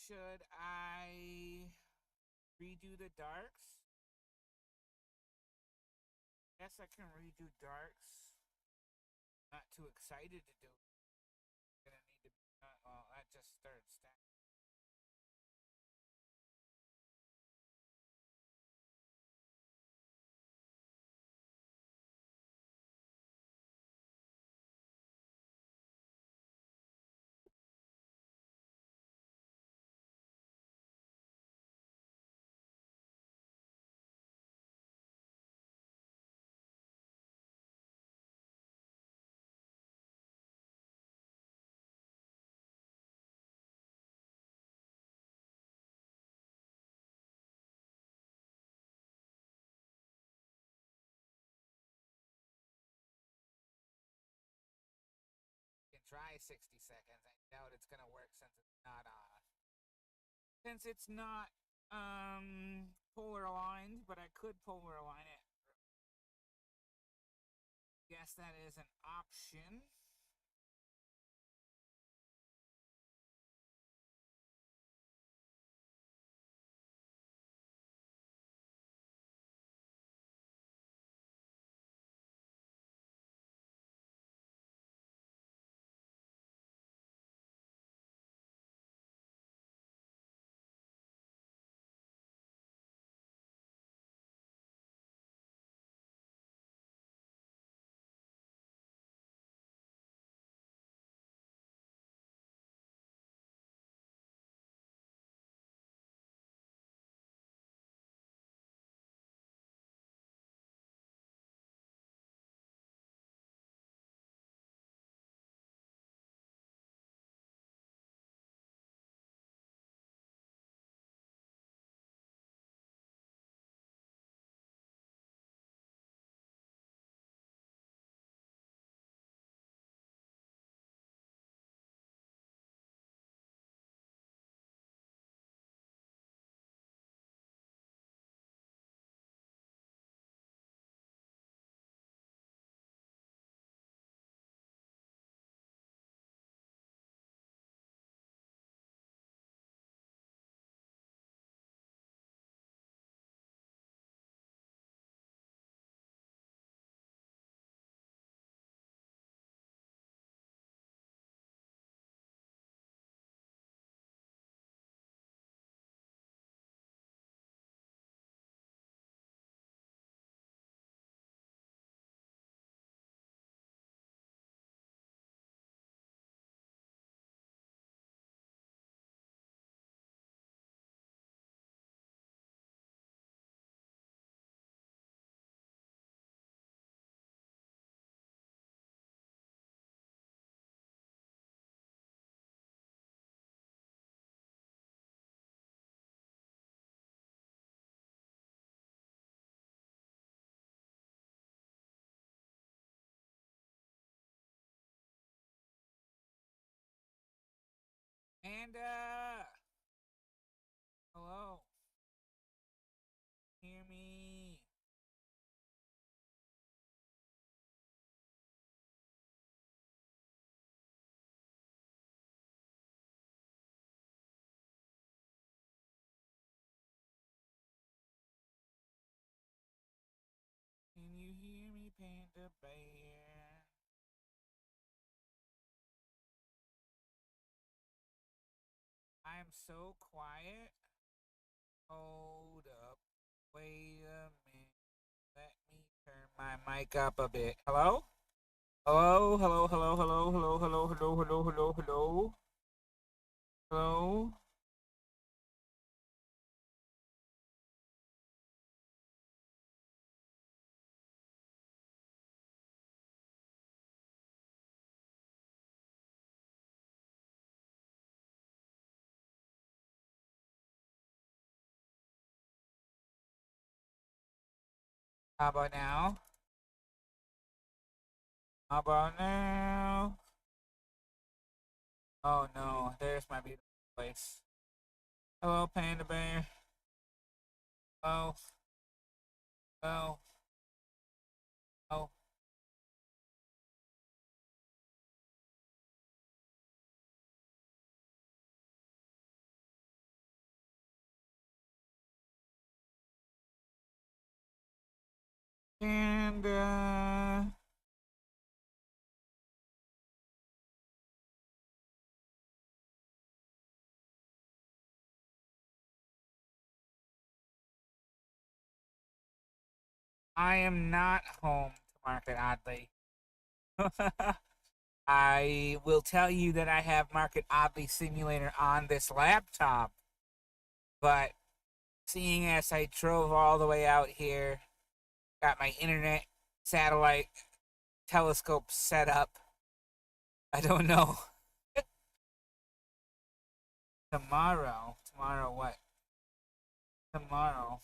Should I redo the darks? Guess I can redo darks. Not too excited to do it. Gonna need to. Well, that just started stacking. You can try 60 seconds. I doubt it's gonna work since it's not polar aligned, but I could polar align it. Guess that is an option. And hello, hear me? Can you hear me, Panda Bear? I am so quiet. Hold up. Wait a minute. Let me turn my mic up a bit. Hello? Hello? Hello? Hello? Hello? Hello? Hello? Hello? Hello? Hello? Hello? Hello? How about now? How about now? Oh no, there's my beautiful place. Hello, Panda Bear. Oh, oh, oh. manga. I am not home to Market Oddly. I will tell you that I have Market Oddly Simulator on this laptop, but seeing as I drove all the way out here, got my internet satellite telescope set up, I don't know. Tomorrow what? Tomorrow.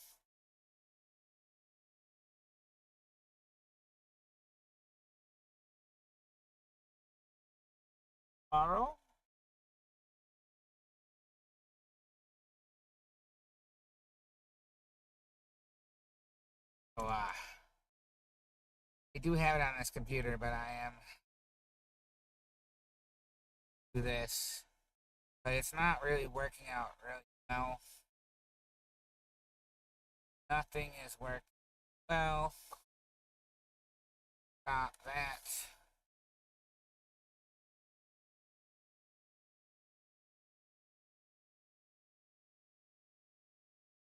Tomorrow? Oh, I do have it on this computer, but I am do this. But it's not really working out really well. Nothing is working well. Stop that.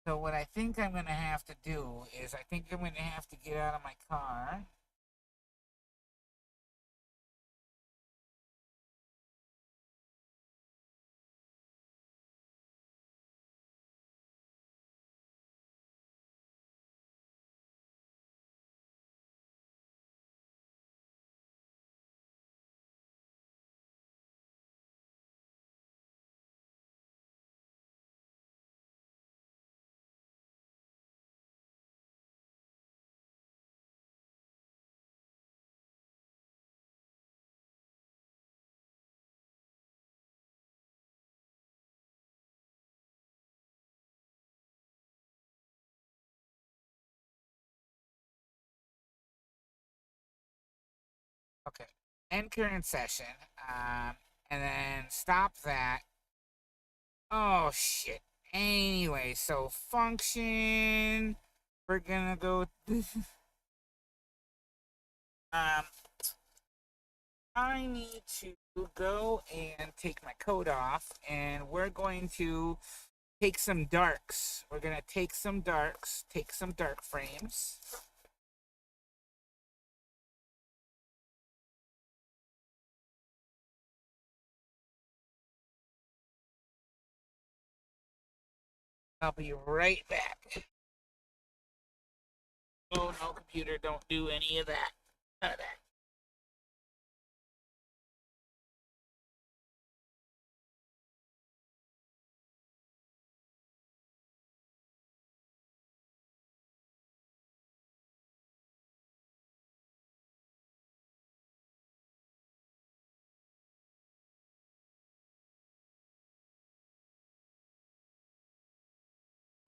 So what I think I'm gonna have to do is I think I'm gonna have to get out of my car. Okay. End current session. And then stop that. Oh shit. Anyway, so function. We're gonna go. um, I need to go and take my coat off, and we're going to take some darks. We're gonna take some darks, take some dark frames. I'll be right back. Oh no, computer, don't do any of that. None of that.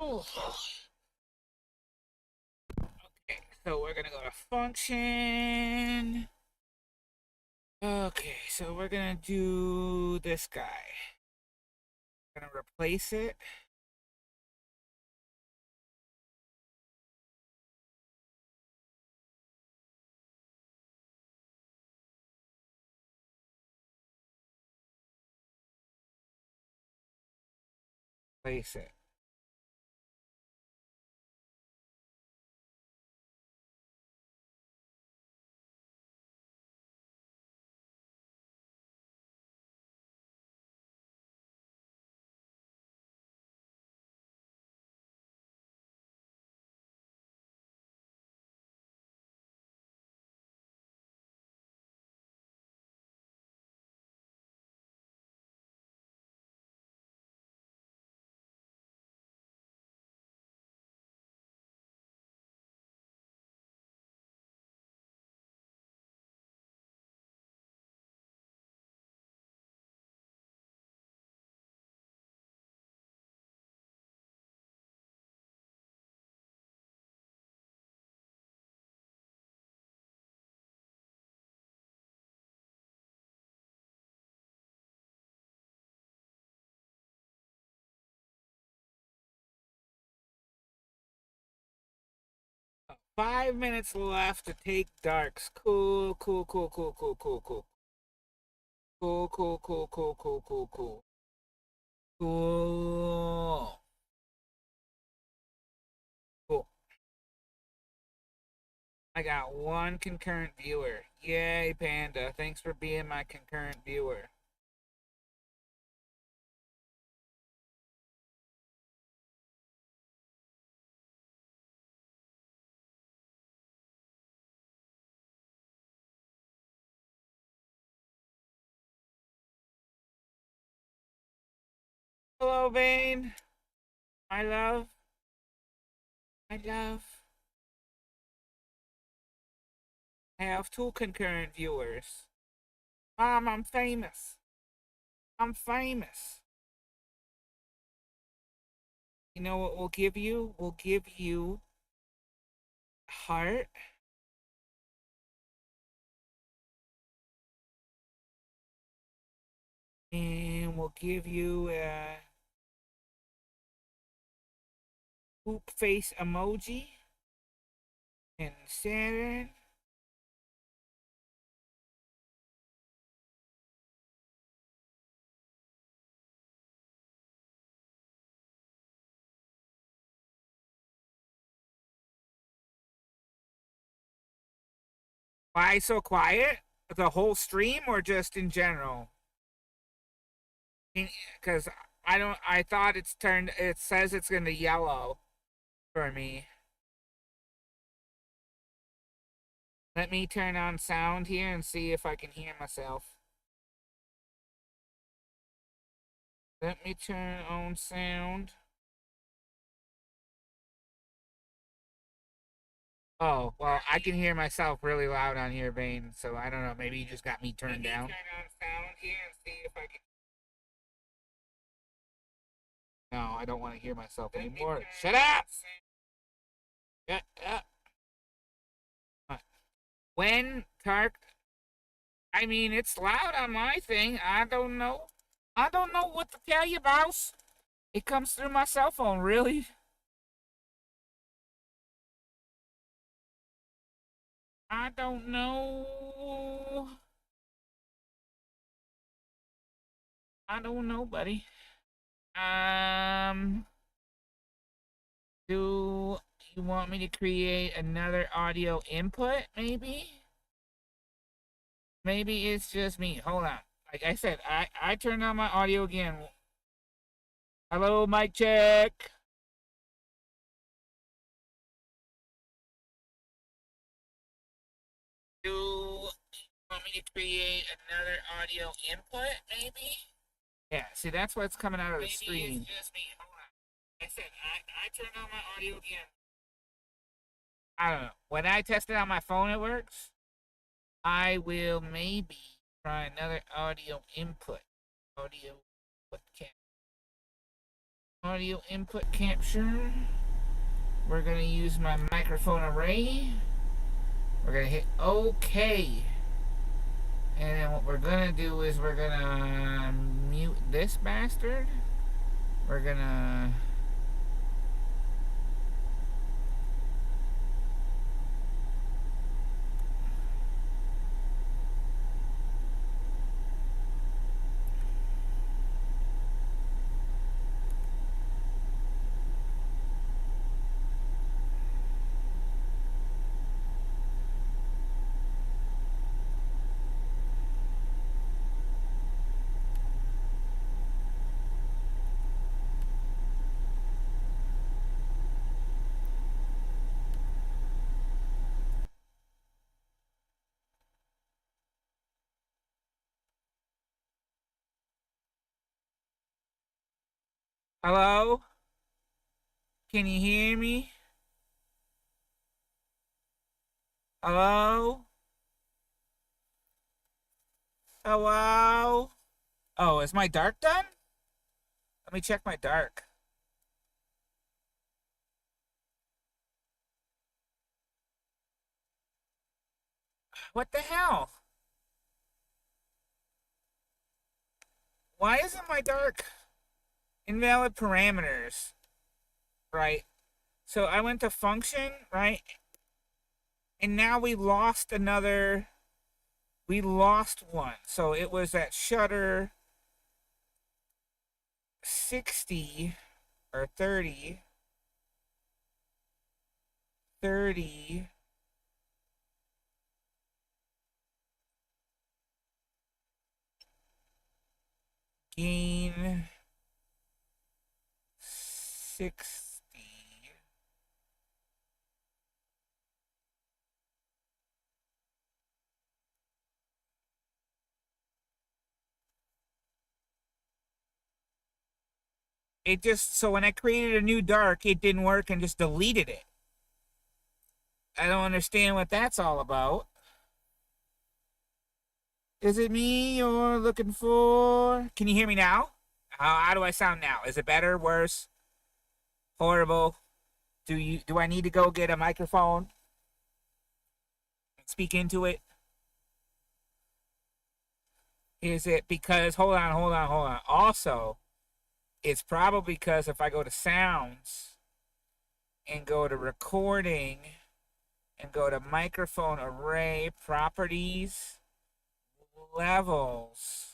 Oh. Okay, so we're gonna go to function. Okay, so we're gonna do this guy. We're gonna replace it. Place it. 5 minutes left to take darks. Cool, cool, cool, cool, cool, cool, cool. Cool, cool, cool, cool, cool, cool, cool. Cool. Cool. I got one concurrent viewer. Yay, Panda. Thanks for being my concurrent viewer. Hello, Vane. My love. My love. I have two concurrent viewers. Mom, I'm famous. I'm famous. You know what we'll give you? We'll give you a heart. And we'll give you a poop face emoji. And Saturn. Why so quiet? The whole stream or just in general? Because I don't. I thought it's turned. It says it's gonna yellow for me. Let me turn on sound here and see if I can hear myself. Let me turn on sound. Oh, well, I can hear myself really loud on here, Vane, so I don't know. Maybe you just got me turned down. Turn on sound here and see if I can. No, I don't want to hear myself anymore. Shut up! Shut up! When Tark. I mean, it's loud on my thing. I don't know. I don't know what to tell you, boss. It comes through my cell phone, really. I don't know. I don't know, buddy. Do you want me to create another audio input, maybe? Maybe it's just me. Hold on. Like I said, I turned on my audio again. Hello, mic check. Do you want me to create another audio input, maybe? Yeah, see, that's what's coming out of the stream. Maybe it's just me. Hold on. Like I said, I turned on my audio again. I don't know. When I test it on my phone, it works. I will maybe try another audio input. Audio input capture. We're going to use my microphone array. We're going to hit OK. And then what we're going to do is we're going to mute this bastard. We're going to... Hello? Can you hear me? Hello? Hello? Oh, is my dark done? Let me check my dark. What the hell? Why isn't my dark invalid parameters? Right. So I went to function, right? And now we lost another. We lost one. So it was at Shutter 60 or 30. 30. Gain 60. It just, so when I created a new dark, it didn't work and just deleted it. I don't understand what that's all about. Is it me you're looking for? Can you hear me now? How do I sound now? Is it better, worse, horrible? Do I need to go get a microphone and speak into it? Is it because hold on. Also, it's probably because if I go to sounds and go to recording and go to microphone array properties levels.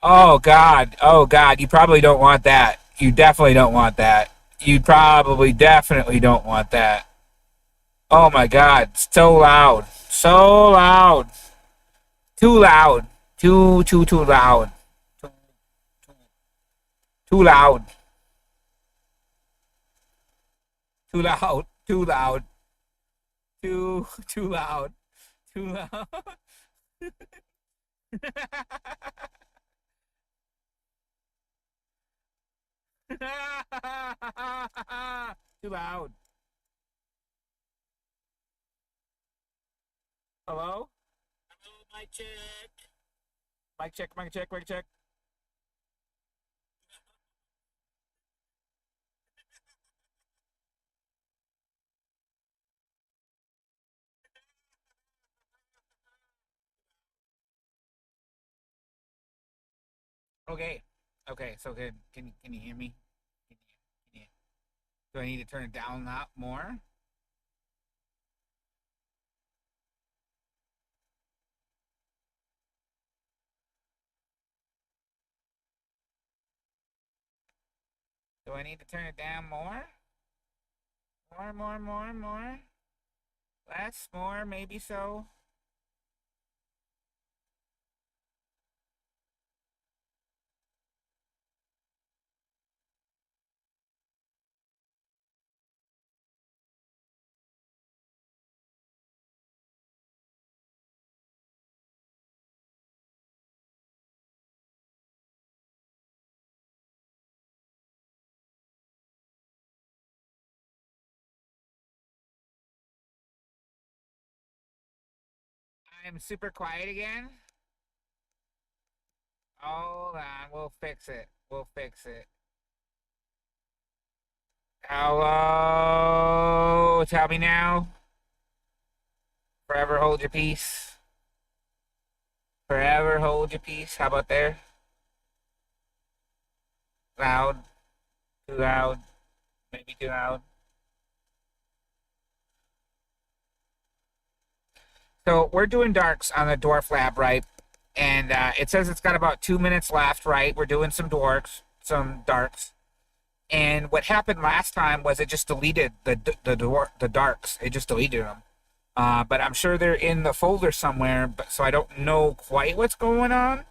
Oh God, you probably don't want that. You definitely don't want that. You probably definitely don't want that. Oh my God, so loud. So loud. Too loud. Too loud. Too, too, too loud. Too loud. Too loud. Too loud. Too loud. Too loud. Hello? Hello, mic check. Mic check, mic check, mic check. Okay. Okay, so good. Can you hear me? Can you, do I need to turn it down a lot more? Do I need to turn it down more? More? Less, more, maybe so. I'm super quiet again. Hold on, we'll fix it. We'll fix it. Hello? Tell me now. Forever hold your peace. Forever hold your peace. How about there? Loud. Too loud. Maybe too loud. So we're doing darks on the dwarf lab, right? And it says it's got about 2 minutes left, right? We're doing some darks. And what happened last time was it just deleted the darks. It just deleted them. But I'm sure they're in the folder somewhere. But so I don't know quite what's going on.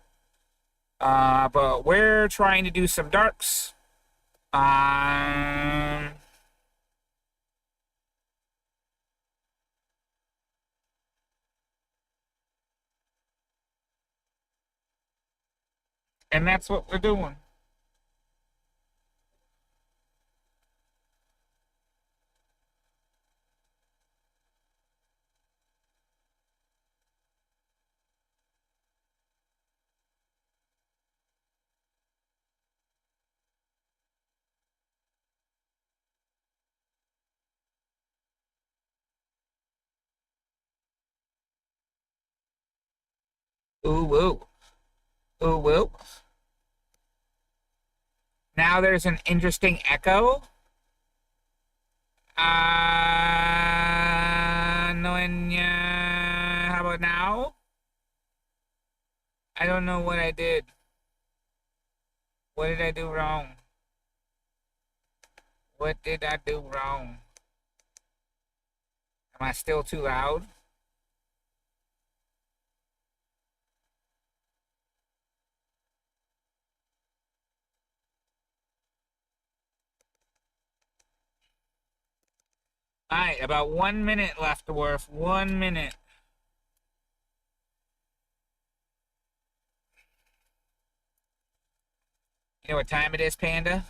But we're trying to do some darks. Um, and that's what we're doing. Ooh woo, ooh woo. Now there's an interesting echo. don't know what I did. What did I do wrong? What did I do wrong? Am I still too loud? Alright, about 1 minute left, Dwarf. 1 minute. You know what time it is, Panda?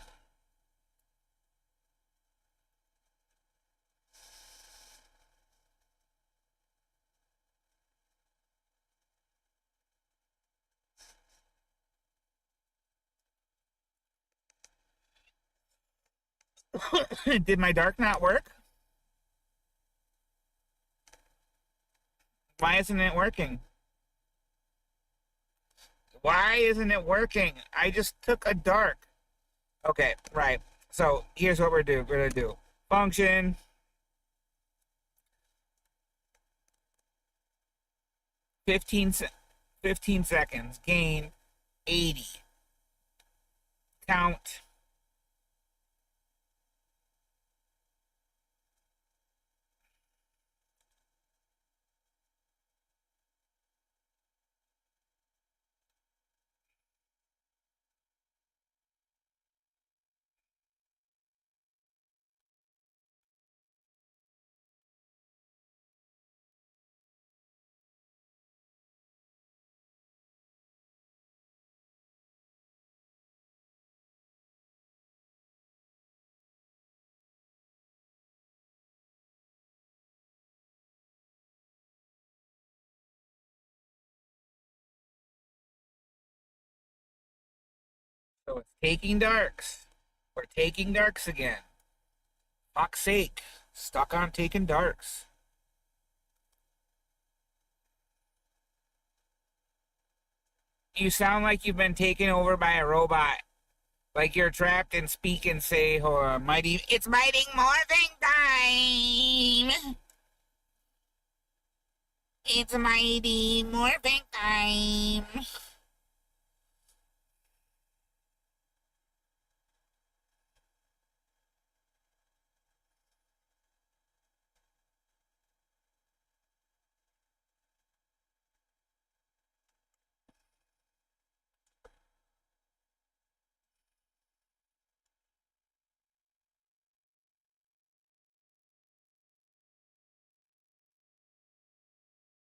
Did my dark not work? Why isn't it working? Why isn't it working? I just took a dark. Okay, right. So here's what we're gonna do. Function 15, 15 seconds. Gain 80. Count. So it's taking darks. We're taking darks again. Fuck's sake. Stuck on taking darks. You sound like you've been taken over by a robot. Like you're trapped and speak and say, oh, mighty, it's mighty morphing time. It's mighty morphing time.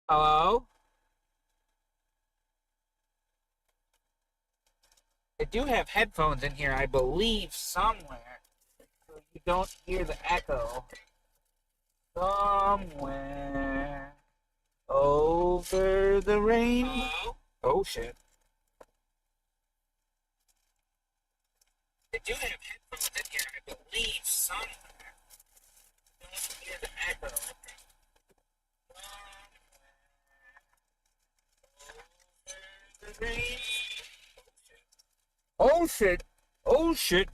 Hello? I do have headphones in here, I believe, somewhere. So you don't hear the echo. Somewhere over the rain. Hello? Oh shit. I do have headphones in here, I believe, somewhere. You don't hear the echo. Over the rain. Oh shit. Oh shit.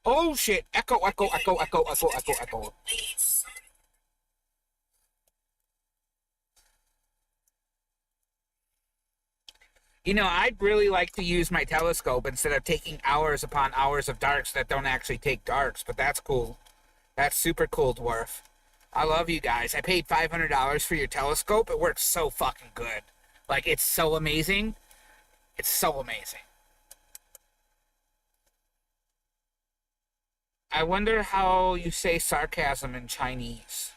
Oh shit. Echo, echo, echo, echo, echo, echo, echo. You know, I'd really like to use my telescope instead of taking hours upon hours of darks that don't actually take darks, but that's cool. That's super cool, Dwarf. I love you guys. I paid $500 for your telescope. It works so fucking good. Like, it's so amazing. It's so amazing. I wonder how you say sarcasm in Chinese.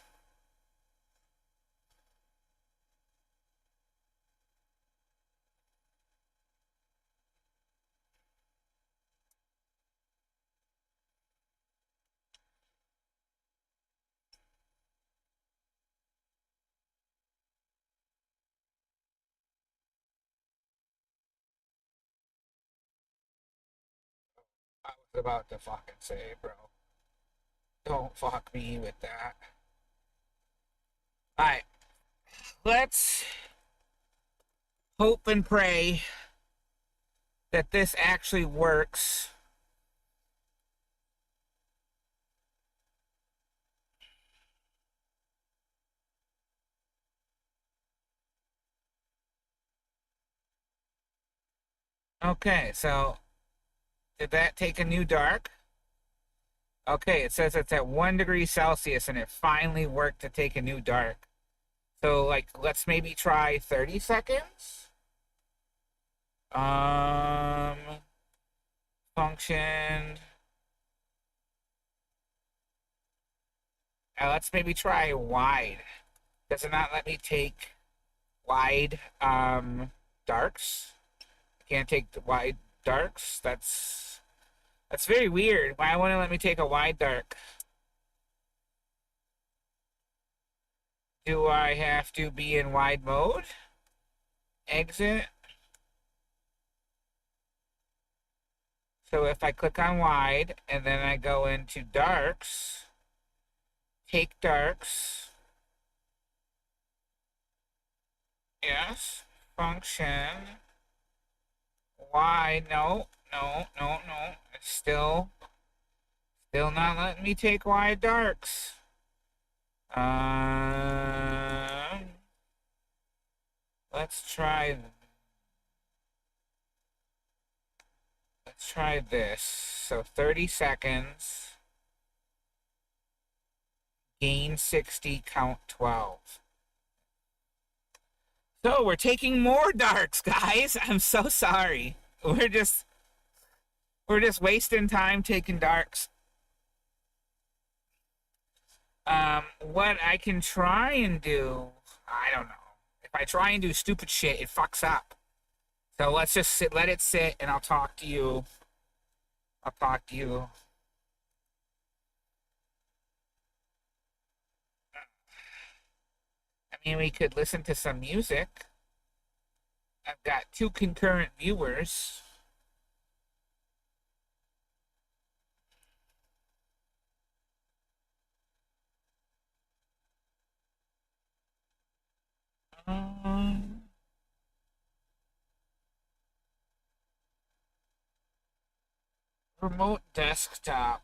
I was about to fucking say, bro. Don't fuck me with that. Alright, let's hope and pray that this actually works. Okay, so did that take a new dark? Okay, it says it's at 1 degree Celsius and it finally worked to take a new dark. So, like, let's maybe try 30 seconds. Um, function. Let's maybe try wide. Does it not let me take wide darks? I can't take the wide darks. That's very weird. Why wouldn't it let me take a wide dark? Do I have to be in wide mode? Exit. So if I click on wide and then I go into darks, take darks. Yes. Function. Wide. No, no, no, no. It's still not letting me take wide darks. Um, let's try let's try this. So 30 seconds, gain 60, count 12. So we're taking more darks, guys. I'm so sorry. We're just wasting time taking darks. What I can try and do, I don't know. If I try and do stupid shit, it fucks up. So let's just let it sit, and I'll talk to you. I'll talk to you. I mean, we could listen to some music. I've got two concurrent viewers. Um, remote desktop.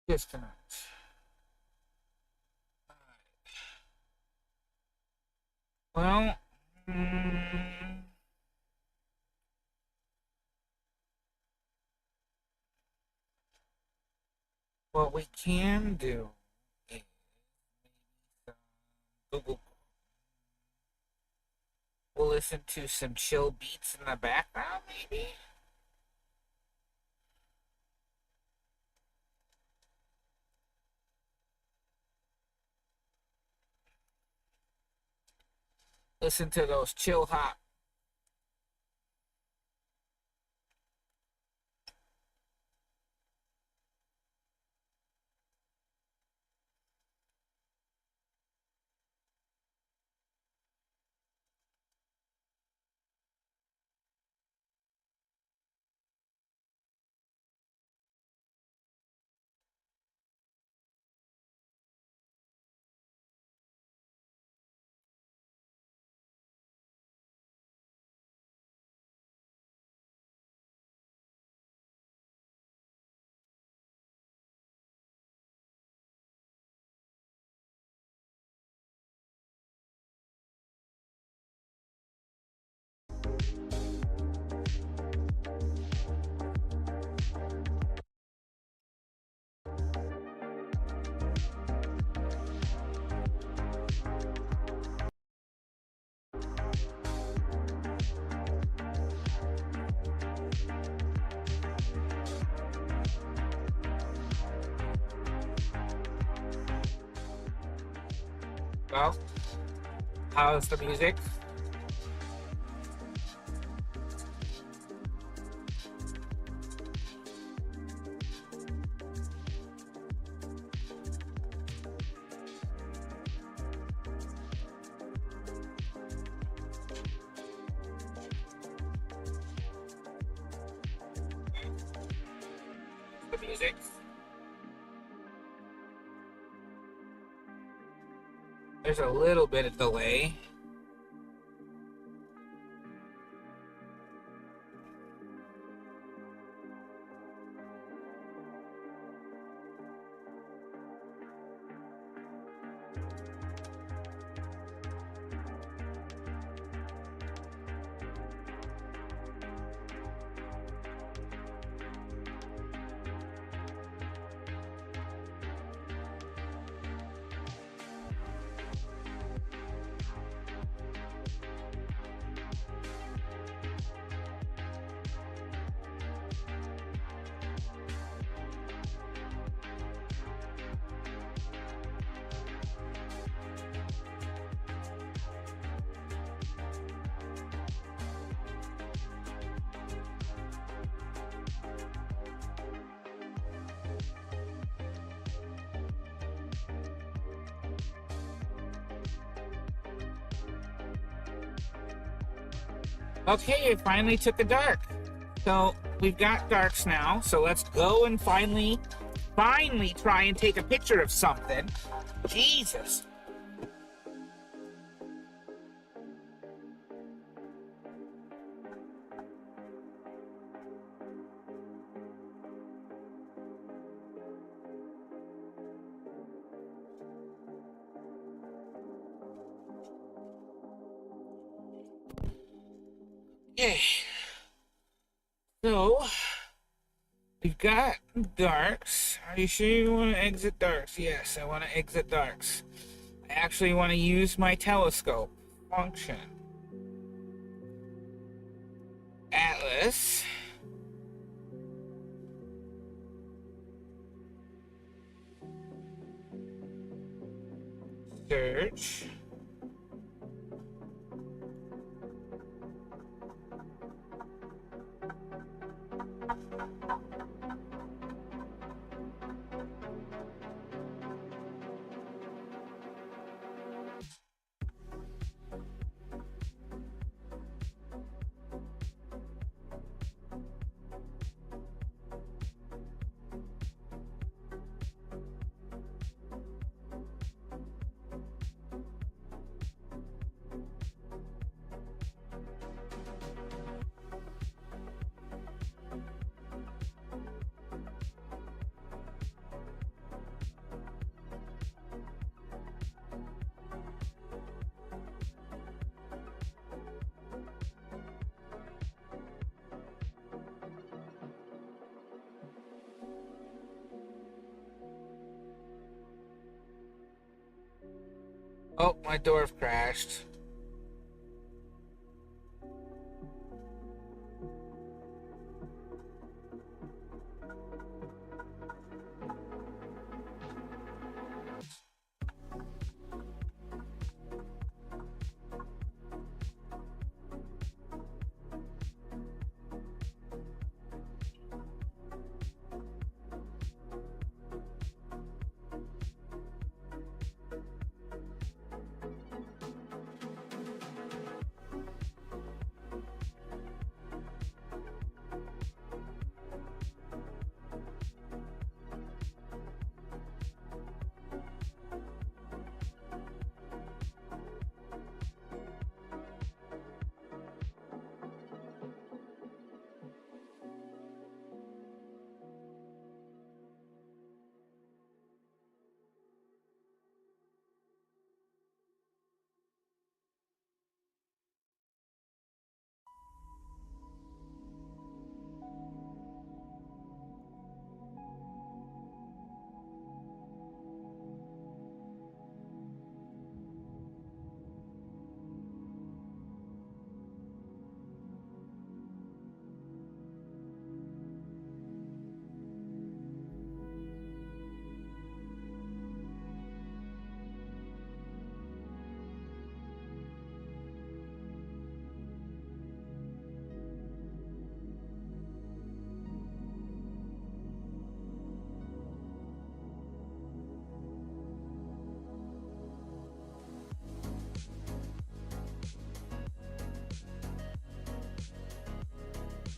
Disconnect. Well, mm, what we can do is Google. We'll listen to some chill beats in the background, maybe. Listen to those chill hop. Well, how's the music? The music. There's a little bit of delay. Okay, it finally took a dark. So we've got darks now. So let's go and finally try and take a picture of something. Jesus. Okay. So we've got darks. Are you sure you want to exit darks? Yes, I want to exit darks. I actually want to use my telescope function. Atlas. Search. Oh, my dwarf crashed.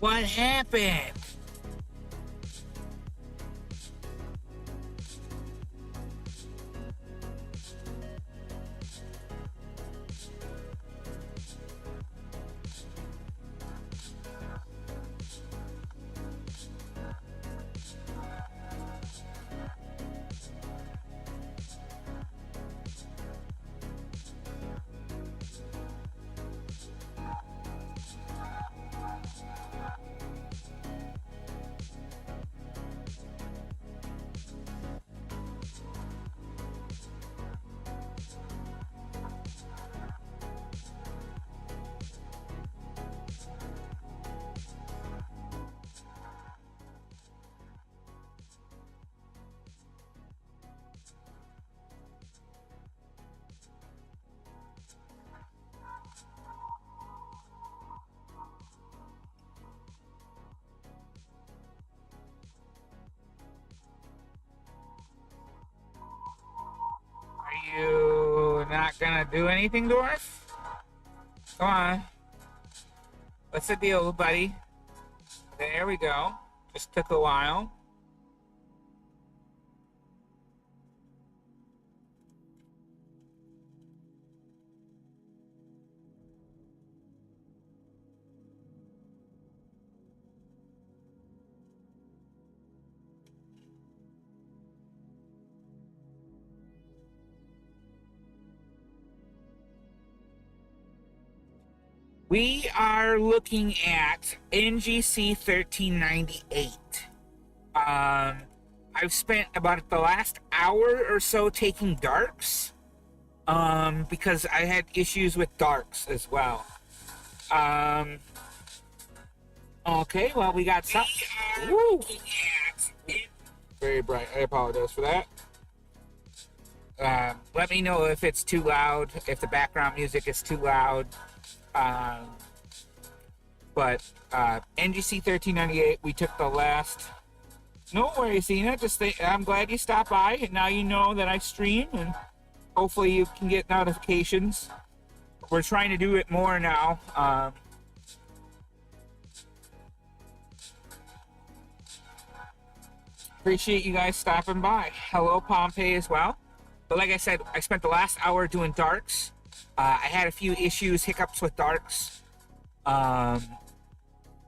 What happened? Are you not gonna do anything, Dwarf? Come on. What's the deal, buddy? There we go. Just took a while. We are looking at NGC 1398. I've spent about the last hour or so taking darks, because I had issues with darks as well. Okay, well, we got some. Woo! Very bright. I apologize for that. Let me know if it's too loud, if the background music is too loud. But NGC 1398, we took the last. No worries, Zena. I'm glad you stopped by, and now you know that I stream, and hopefully you can get notifications. We're trying to do it more now. Appreciate you guys stopping by. Hello, Pompey, as well. But like I said, I spent the last hour doing darks. I had a few hiccups with darks,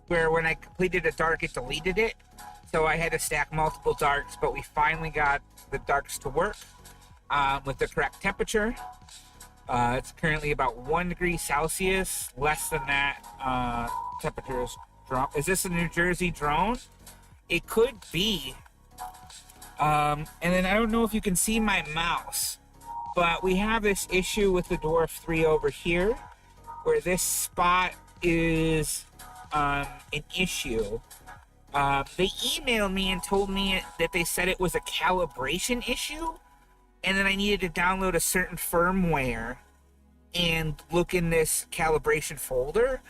where when I completed a dark, it deleted it. So I had to stack multiple darks, but we finally got the darks to work with the correct temperature. It's currently about 1 degree Celsius. Less than that, temperature is drone. Is this a New Jersey drone? It could be. And then I don't know if you can see my mouse, but we have this issue with the Dwarf 3 over here, where this spot is an issue. They emailed me and told me that they said it was a calibration issue, and then I needed to download a certain firmware and look in this calibration folder.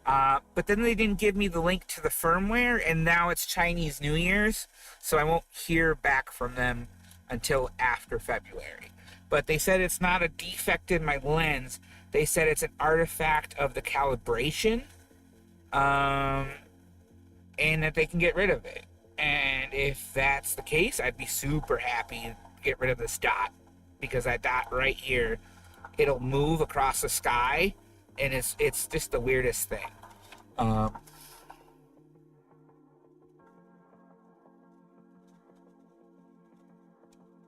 But then they didn't give me the link to the firmware, and now it's Chinese New Year's, so I won't hear back from them until after February. But they said it's not a defect in my lens. They said it's an artifact of the calibration, and that they can get rid of it. And if that's the case, I'd be super happy to get rid of this dot, because that dot right here, it'll move across the sky, and it's just the weirdest thing.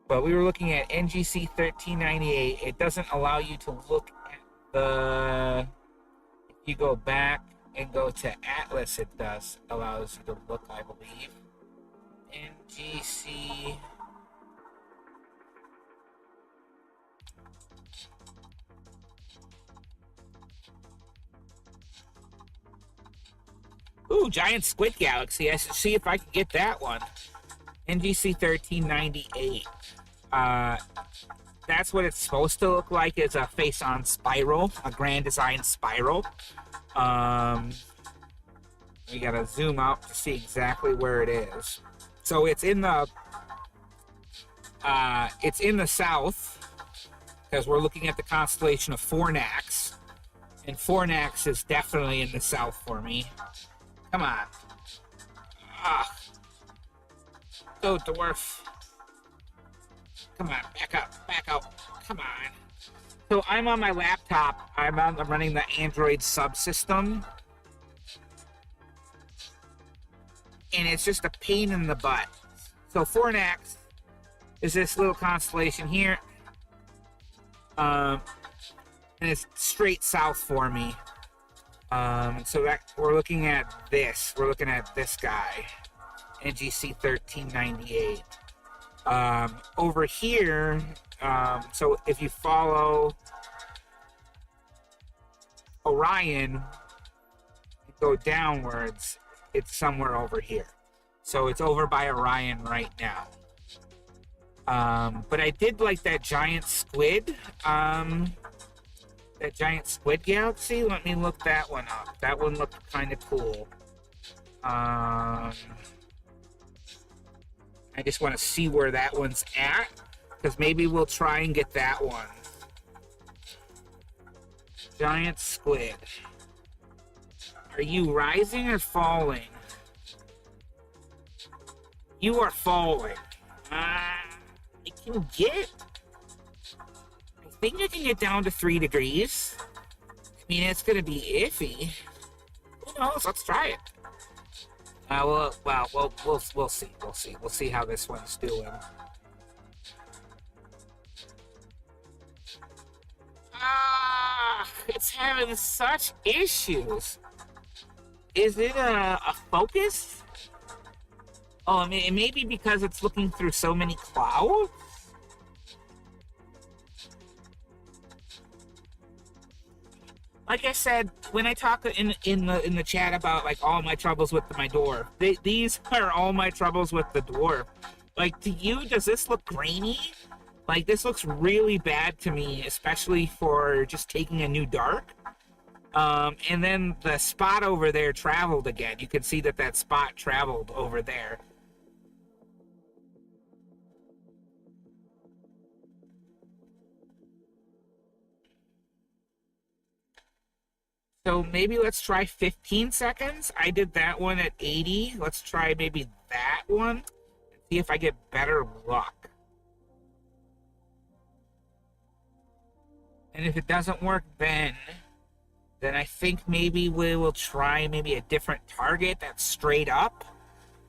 But we were looking at NGC 1398. It doesn't allow you to look at the. If you go back and go to Atlas, it does allows you to look, I believe. NGC. Ooh, giant squid galaxy. I should see if I can get that one. NGC 1398. That's what it's supposed to look like, is a face-on spiral, a grand design spiral. We gotta zoom out to see exactly where it is. So it's in the south, because we're looking at the constellation of Fornax, and Fornax is definitely in the south for me. Come on. Ah, go, dwarf. Come on, back up, back up. Come on. So I'm on my laptop. I'm running the Android subsystem, and it's just a pain in the butt. So Fornax is this little constellation here, and it's straight south for me. So that we're looking at this. We're looking at this guy, NGC 1398. Over here, so if you follow Orion, go downwards, it's somewhere over here. So it's over by Orion right now. But I did like that giant squid. That giant squid galaxy. Let me look that one up. That one looked kind of cool. I just want to see where that one's at, because maybe we'll try and get that one. Giant squid. Are you rising or falling? You are falling. I can get... I think I can get down to 3 degrees. I mean, it's going to be iffy. Who knows? Let's try it. We'll see. We'll see how this one's doing. It's having such issues. Is it a focus? Oh, I mean, it may be because it's looking through so many clouds. Like I said, when I talk in the chat about like all my troubles with my dwarf, these are all my troubles with the dwarf. Like, to you, does this look grainy? Like, this looks really bad to me, especially for just taking a new dark. And then the spot over there traveled again. You can see that spot traveled over there. So maybe let's try 15 seconds. I did that one at 80. Let's try maybe that one and see if I get better luck. And if it doesn't work then I think maybe we will try maybe a different target that's straight up,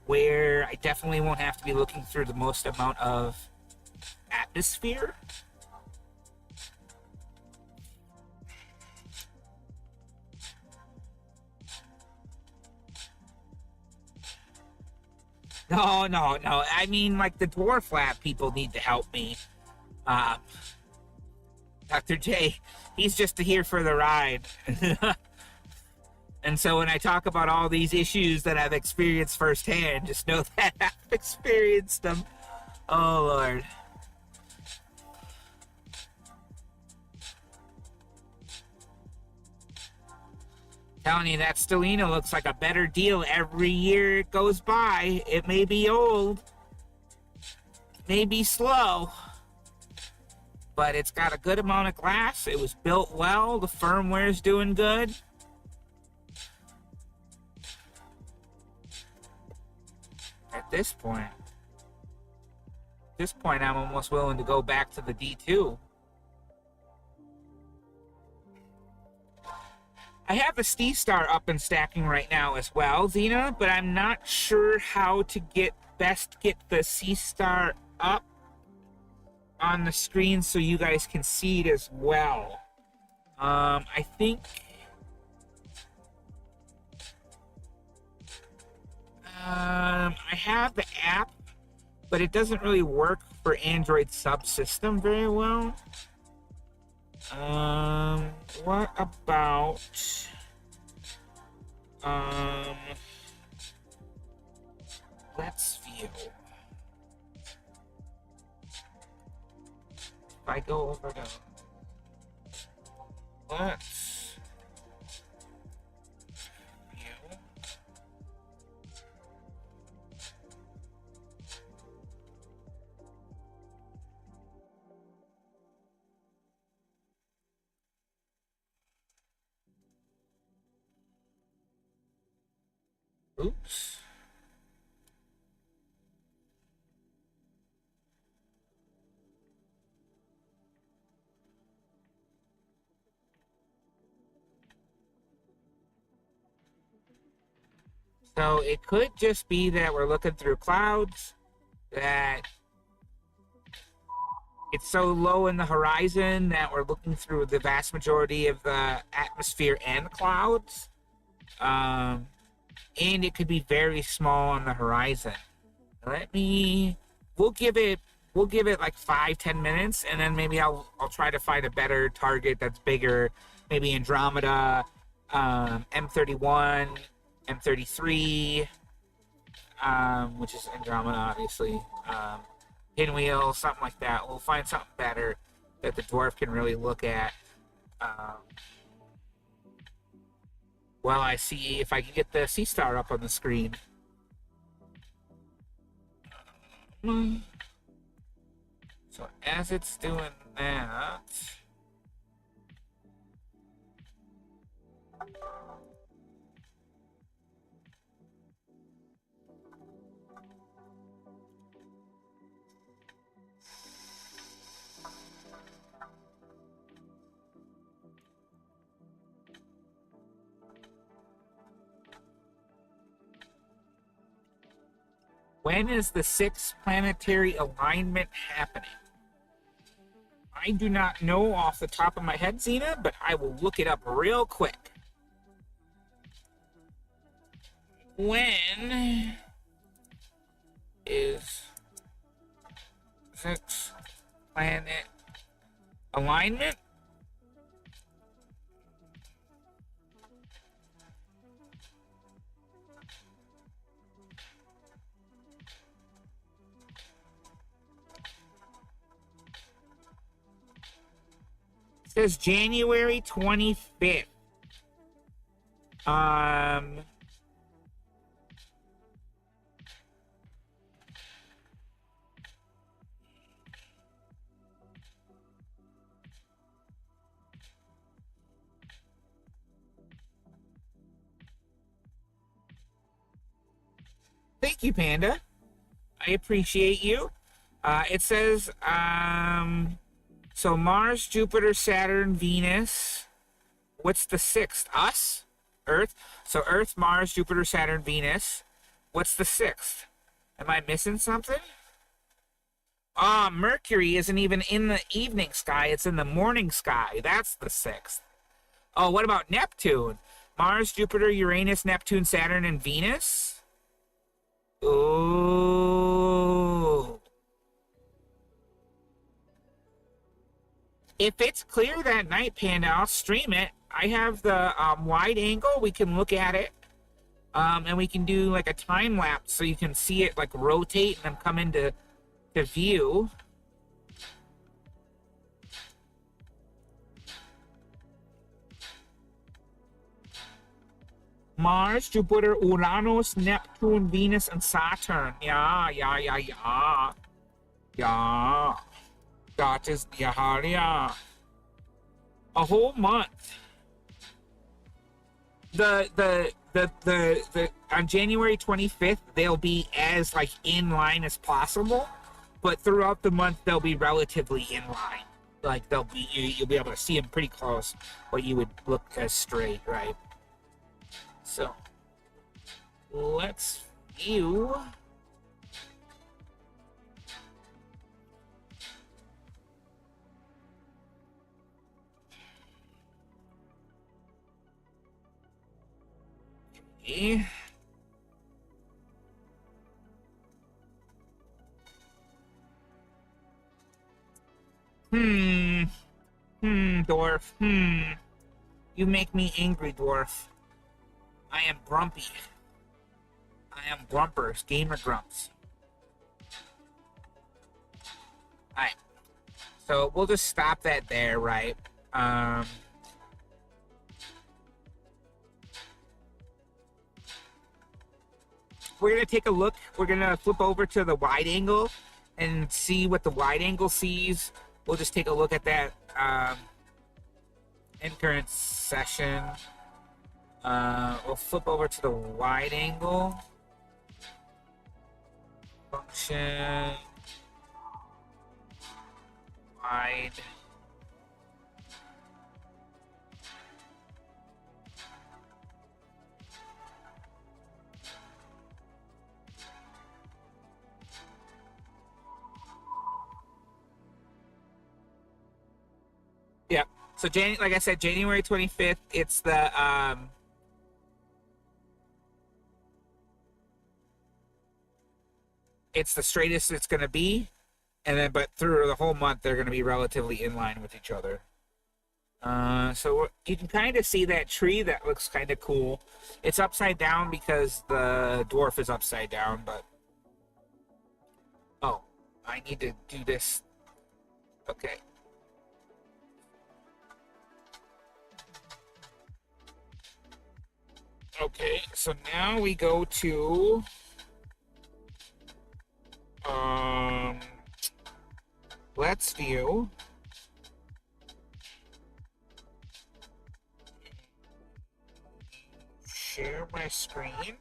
where I definitely won't have to be looking through the most amount of atmosphere. No. I mean, like, the Dwarf Lab people need to help me. Dr. J, he's just here for the ride. And so when I talk about all these issues that I've experienced firsthand, just know that I've experienced them. Oh, Lord. Telling you, that Stellina looks like a better deal every year it goes by. It may be old, it may be slow, but it's got a good amount of glass. It was built well. The firmware's doing good. At this point, I'm almost willing to go back to the D2. I have the C-Star up and stacking right now as well, Xena, but I'm not sure how to best get the C-Star up on the screen so you guys can see it as well. I think... I have the app, but it doesn't really work for Android subsystem very well. What about, let's view. If I go over to, let's view. Oops. So it could just be that we're looking through clouds, that it's so low in the horizon that we're looking through the vast majority of the atmosphere and clouds. And it could be very small on the horizon. Let me. We'll give it. We'll give it like 5-10 minutes, and then maybe I'll try to find a better target that's bigger. Maybe Andromeda, M31, M33, which is Andromeda, obviously. Pinwheel, something like that. We'll find something better that the dwarf can really look at. Well, I see if I can get the sea star up on the screen. So as it's doing that, when is the sixth planetary alignment happening? I do not know off the top of my head, Xena, but I will look it up real quick. When is sixth planet alignment? It says January 25th. Thank you, Panda. I appreciate you. It says, so Mars, Jupiter, Saturn, Venus. What's the sixth? Us? Earth? So Earth, Mars, Jupiter, Saturn, Venus. What's the sixth? Am I missing something? Mercury isn't even in the evening sky. It's in the morning sky. That's the sixth. Oh, what about Neptune? Mars, Jupiter, Uranus, Neptune, Saturn, and Venus? Ooh. If it's clear that night, Panda, I'll stream it. I have the wide angle. We can look at it. And we can do like a time lapse so you can see it like rotate and then come into view. Mars, Jupiter, Uranus, Neptune, Venus, and Saturn. Yeah. That is, yeah. A whole month. The on January 25th, they'll be as like in line as possible, but throughout the month they'll be relatively in line. Like you'll be able to see them pretty close, but you would look as straight, right? So let's view. Okay. Dwarf. You make me angry, dwarf. I am grumpy. I am grumpers, gamer grumps. Alright. So we'll just stop that there, right? We're gonna take a look. We're gonna flip over to the wide angle and see what the wide angle sees. We'll just take a look at that in current session. We'll flip over to the wide angle function. Wide. Yeah. So like I said, January 25th. It's the straightest it's going to be, and then but through the whole month they're going to be relatively in line with each other. So you can kind of see that tree. That looks kind of cool. It's upside down because the dwarf is upside down, but oh, I need to do this. Okay. Okay, so now we go to um let's view. Share my screen.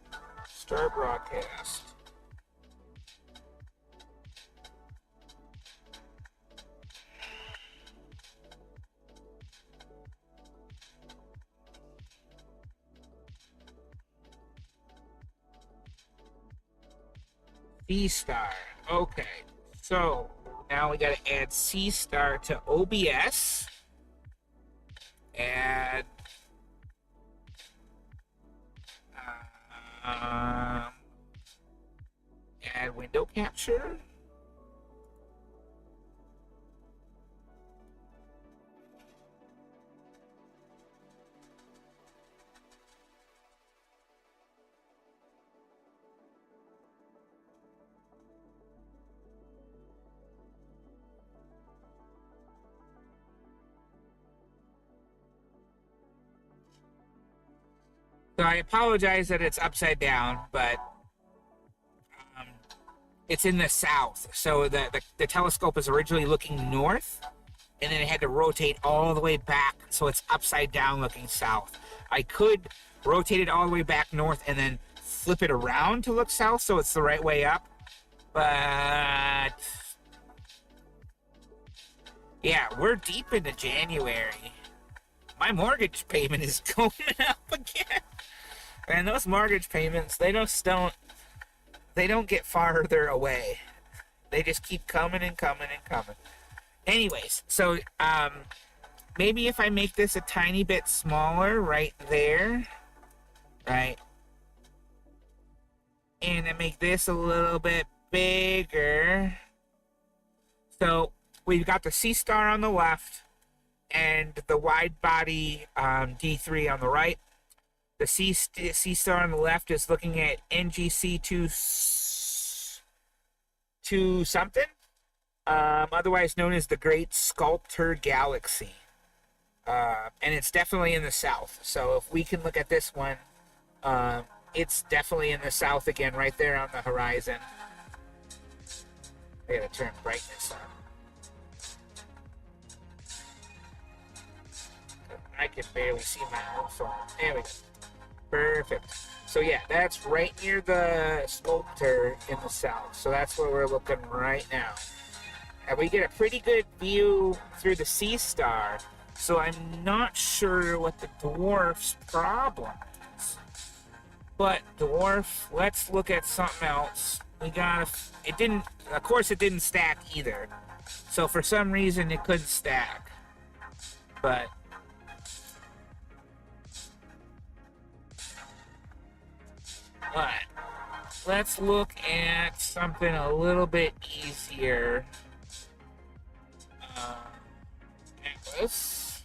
Start broadcast. C star. Okay. So now we got to add C star to OBS. Add um, add window capture. So I apologize that it's upside down, but um, it's in the south. So the telescope is originally looking north, and then it had to rotate all the way back, so it's upside down looking south. I could rotate it all the way back north and then flip it around to look south, so it's the right way up. But yeah, we're deep into January. My mortgage payment is going up again. And those mortgage payments, they don't get farther away. They just keep coming and coming and coming. Anyways, so maybe if I make this a tiny bit smaller right there, right? And I make this a little bit bigger. So we've got the C star on the left and the wide body D3 on the right. The C star on the left is looking at NGC 2 something, otherwise known as the Great Sculptor Galaxy. And it's definitely in the south. So if we can look at this one, it's definitely in the south again, right there on the horizon. I gotta turn brightness on. I can barely see my own phone. There we go. Perfect. So yeah, that's right near the sculptor in the south. So that's where we're looking right now. And we get a pretty good view through the C star. So I'm not sure what the dwarf's problem is. But dwarf, let's look at something else. Of course it didn't stack either. So for some reason it couldn't stack. But let's look at something a little bit easier. Atlas.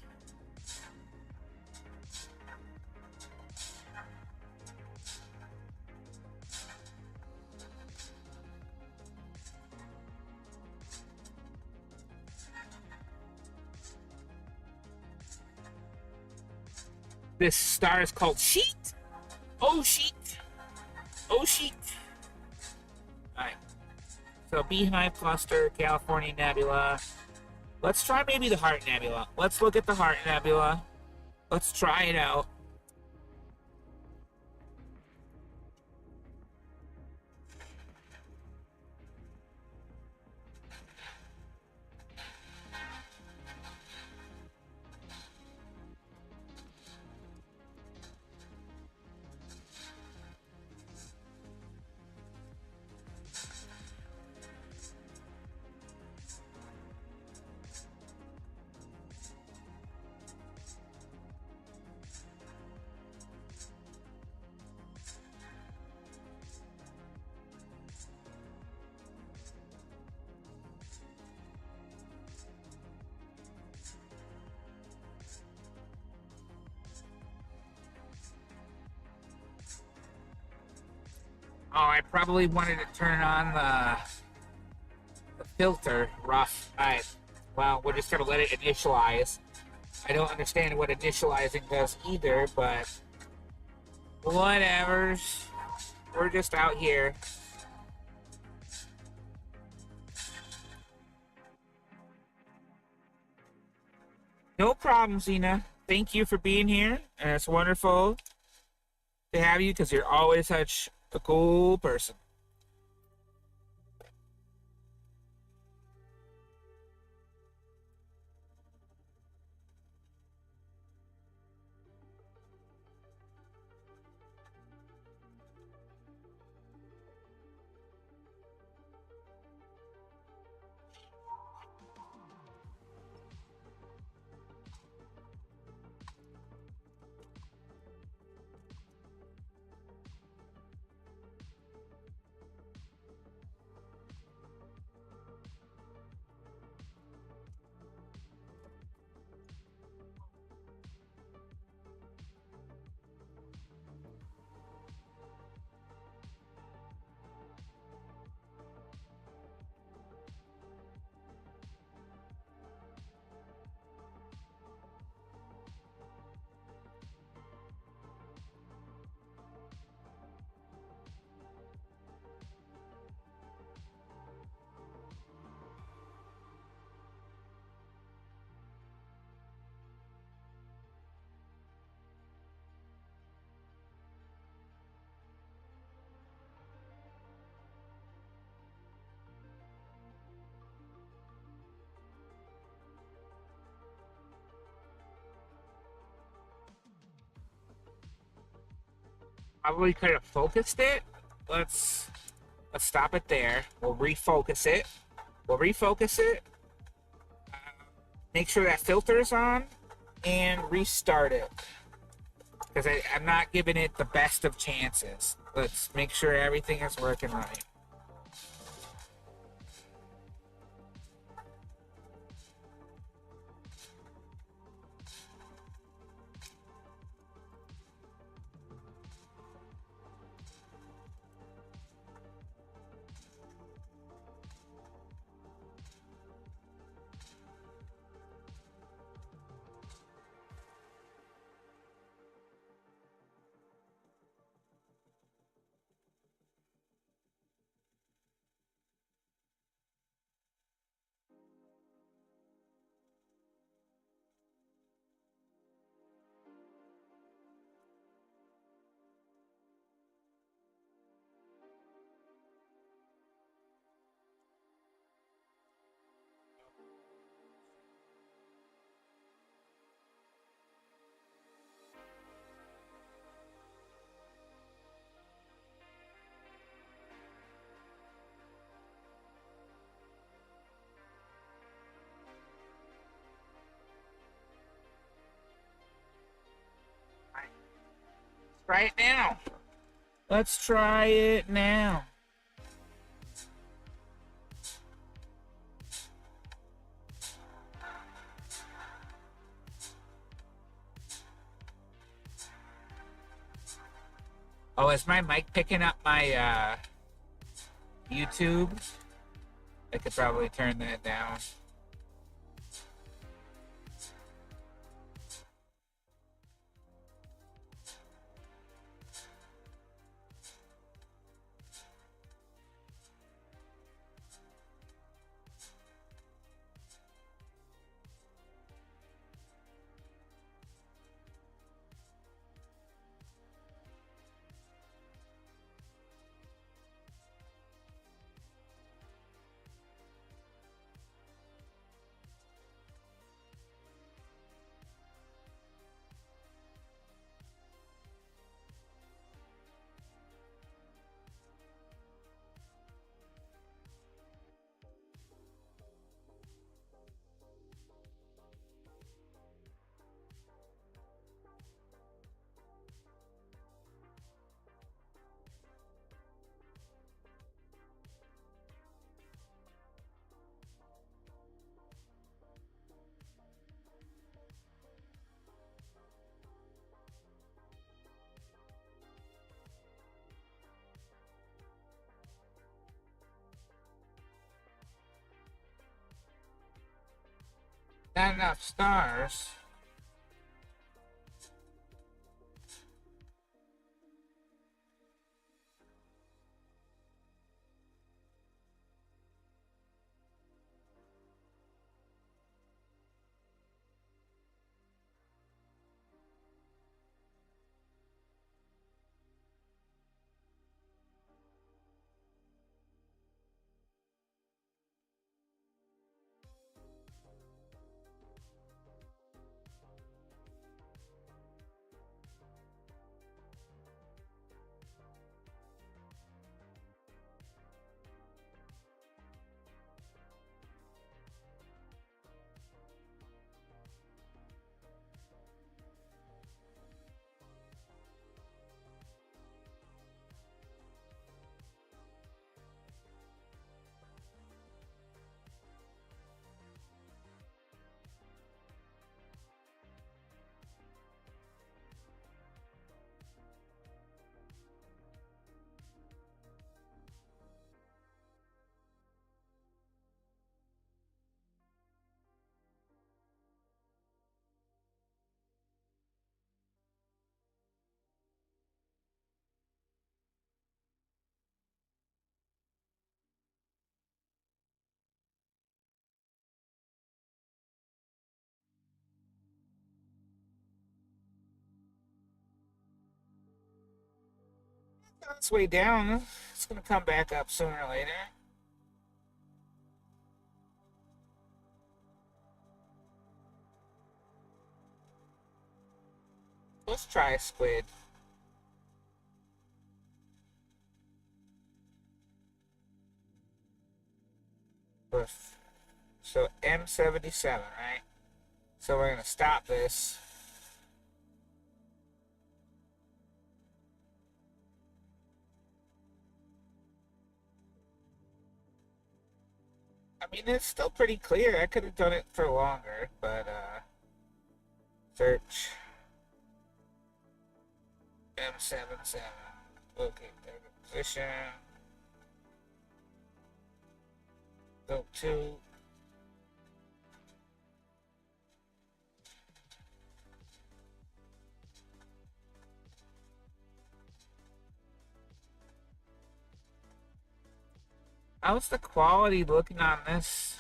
This star is called Sheet. Oh, Sheet. Oh, Sheet. Alright. So Beehive Cluster, California Nebula. Let's try maybe the Heart Nebula. Let's look at the Heart Nebula. Let's try it out. I probably wanted to turn on the filter rough. Well, we're just gonna let it initialize. I don't understand what initializing does either, but whatevers. We're just out here. No problem, Zena. Thank you for being here, and it's wonderful to have you because you're always such a cool person. Probably could have focused it. Let's let's stop it there. We'll refocus it. We'll refocus it. Make sure that filter is on, and restart it because I'm not giving it the best of chances. Let's make sure everything is working right. Try it now. Let's try it now. Oh, is my mic picking up my YouTube? I could probably turn that down. Not enough stars. It's way down. It's gonna come back up sooner or later. Let's try squid. So M77, right? So we're gonna stop this. I mean, it's still pretty clear. I could have done it for longer, but search M77. Locate their position. Go to. How's the quality looking on this?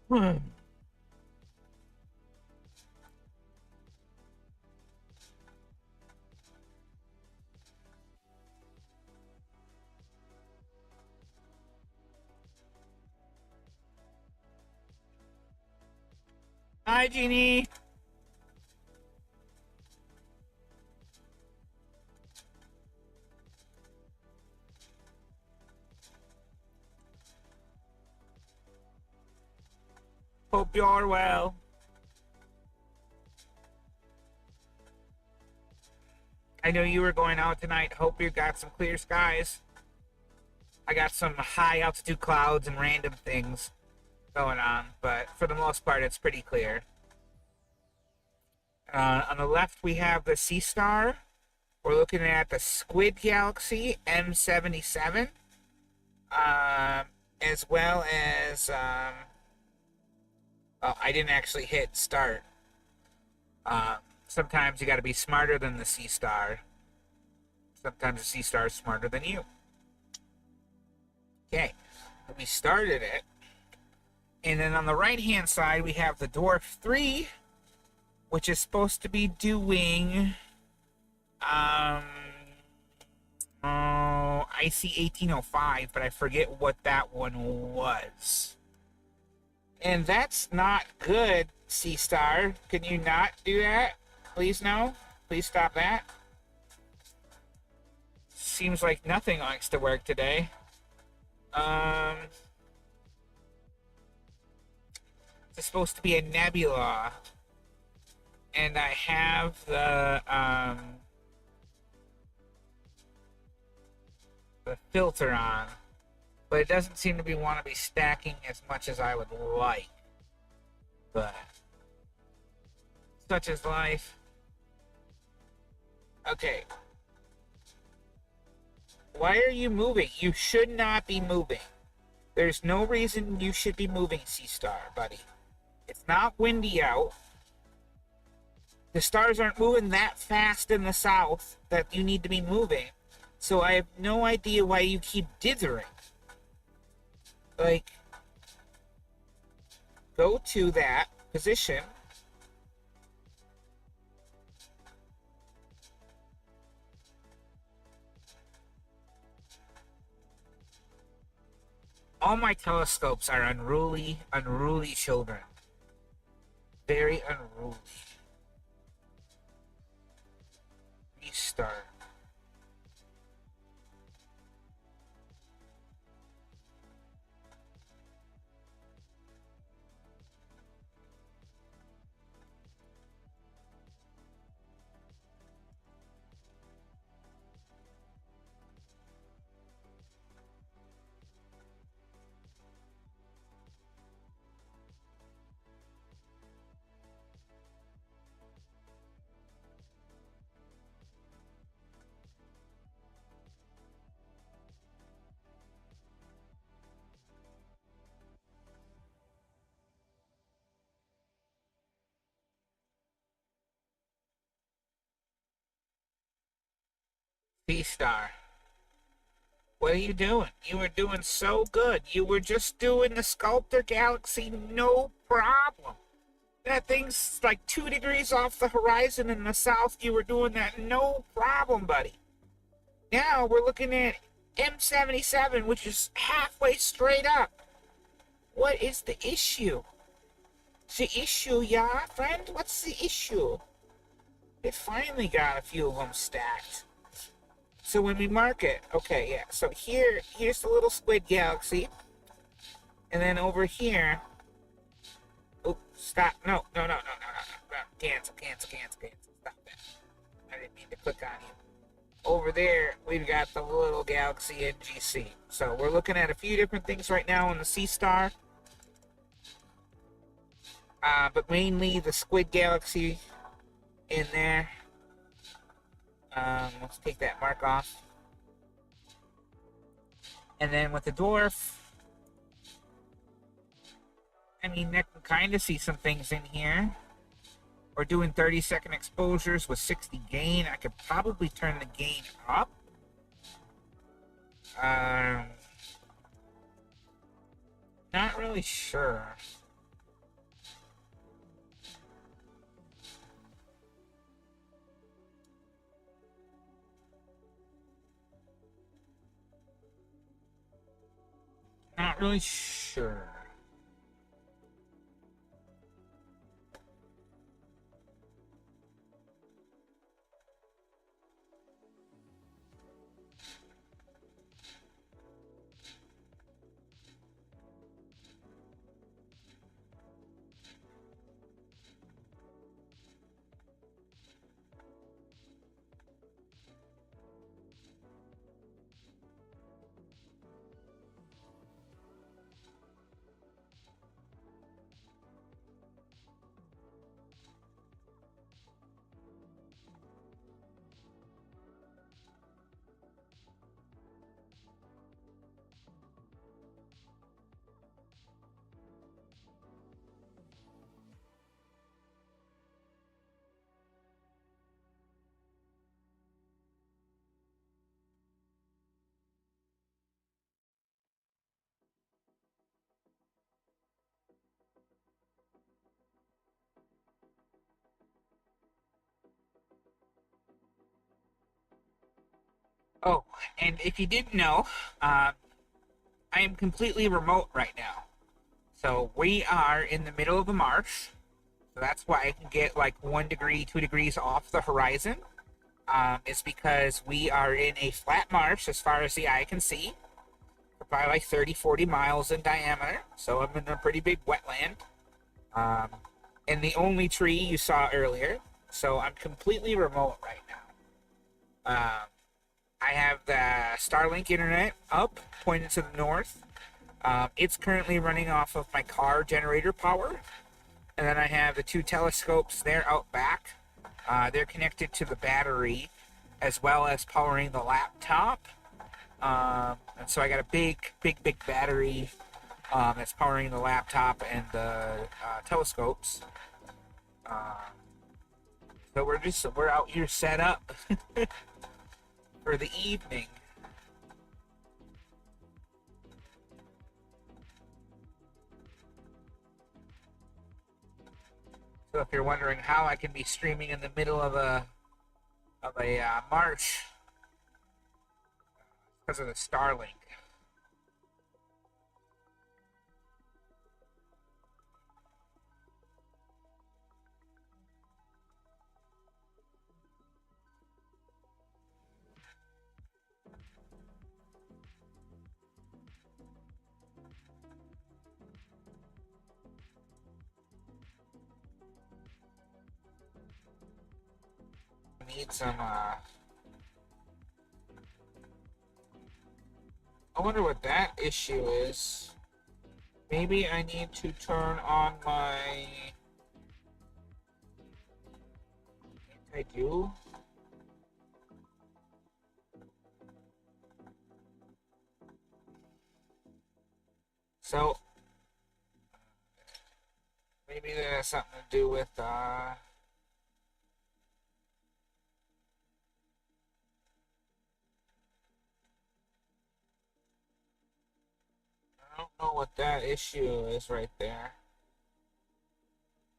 Hmm. Hi, Jeannie. Hope you're well. I know you were going out tonight. Hope you got some clear skies. I got some high altitude clouds and random things going on, but for the most part, it's pretty clear. On the left, we have the Sea Star. We're looking at the Squid Galaxy M77, as well as. Well, I didn't actually hit start. Sometimes you got to be smarter than the Sea Star. Sometimes the Sea Star is smarter than you. Okay, we started it. And then on the right hand side, we have the Dwarf 3, which is supposed to be doing IC 1805, but I forget what that one was. And that's not good, Sea Star. Can you not do that? Please no. Please stop that. Seems like nothing likes to work today. It's supposed to be a nebula. And I have the filter on. but it doesn't seem to want to be stacking as much as I would like. But such is life. Okay. Why are you moving? You should not be moving. There's no reason you should be moving, Sea Star, buddy. It's not windy out. The stars aren't moving that fast in the south that you need to be moving. So I have no idea why you keep dithering. Like, go to that position. All my telescopes are unruly, unruly children. Very unruly. Restart. Star. What are you doing? You were doing so good. You were just doing the Sculptor Galaxy, no problem. That thing's like 2 degrees off the horizon in the south. You were doing that no problem, buddy. Now we're looking at M77, which is halfway straight up. What is the issue? The issue, yeah, friend? What's the issue? They finally got a few of them stacked. So when we mark it, okay, yeah. So here's the little squid galaxy. And then over here, oh, stop. No. Cancel. Stop that. I didn't mean to click on you. Over there, we've got the little galaxy NGC. So we're looking at a few different things right now on the Sea Star. But mainly the squid galaxy in there. Let's take that mark off. And then with the dwarf, I mean, I can kind of see some things in here. We're doing 30-second exposures with 60 gain. I could probably turn the gain up. Not really sure. Not really sure. Oh, and if you didn't know, I am completely remote right now. So we are in the middle of a marsh. So that's why I can get like 1 degree, 2 degrees off the horizon. It's because we are in a flat marsh as far as the eye can see. Probably like 30, 40 miles in diameter. So I'm in a pretty big wetland. And the only tree you saw earlier. So I'm completely remote right now. I I have the Starlink internet up, pointed to the north. It's currently running off of my car generator power. And then I have the two telescopes there out back. They're connected to the battery as well as powering the laptop. And so I got a big battery that's powering the laptop and the telescopes. So we're out here set up for the evening. So if you're wondering how I can be streaming in the middle of a march, because of the Starlink. Need some. I wonder what that issue is. Maybe I need to turn on my anti-do. So maybe that has something to do with I don't know what that issue is right there.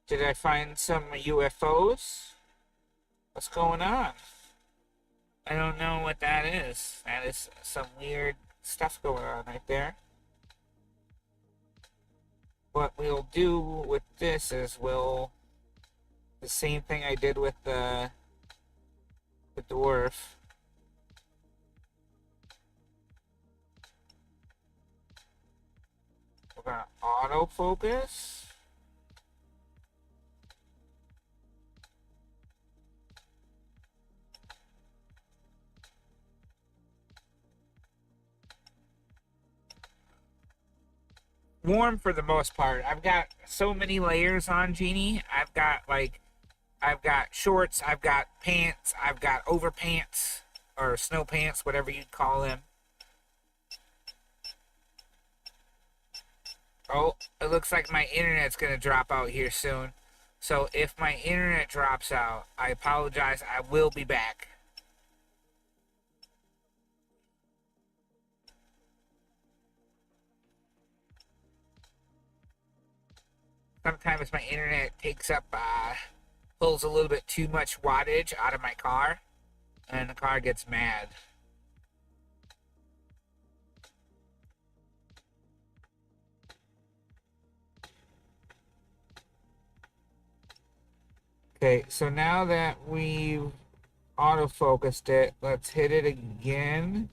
Did I find some UFOs? What's going on? I don't know what that is. That is some weird stuff going on right there. What we'll do with this is the same thing I did with the dwarf. We're gonna autofocus. Warm for the most part. I've got so many layers on, Genie. I've got shorts, I've got pants, I've got overpants or snow pants, whatever you'd call them. Oh, it looks like my internet's gonna drop out here soon. So if my internet drops out, I apologize. I will be back. Sometimes my internet pulls a little bit too much wattage out of my car, and the car gets mad. Okay, so now that we've autofocused it, let's hit it again.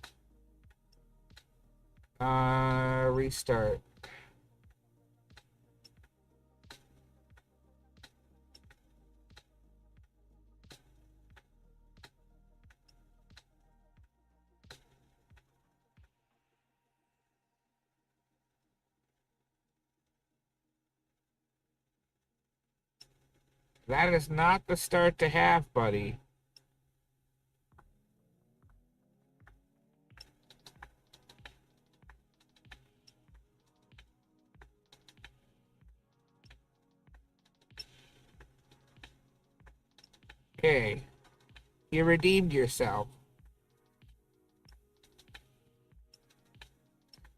Restart. That is not the start to have, buddy. Okay. You redeemed yourself.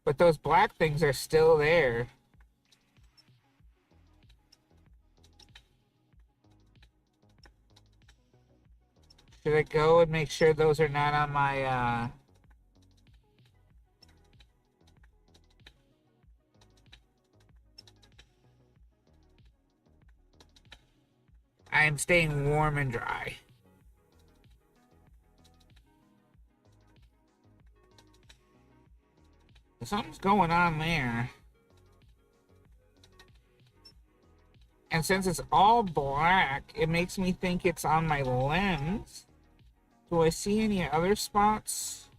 But those black things are still there. Should I go and make sure those are not on my, I am staying warm and dry. Something's going on there. And since it's all black, it makes me think it's on my lens. Do I see any other spots?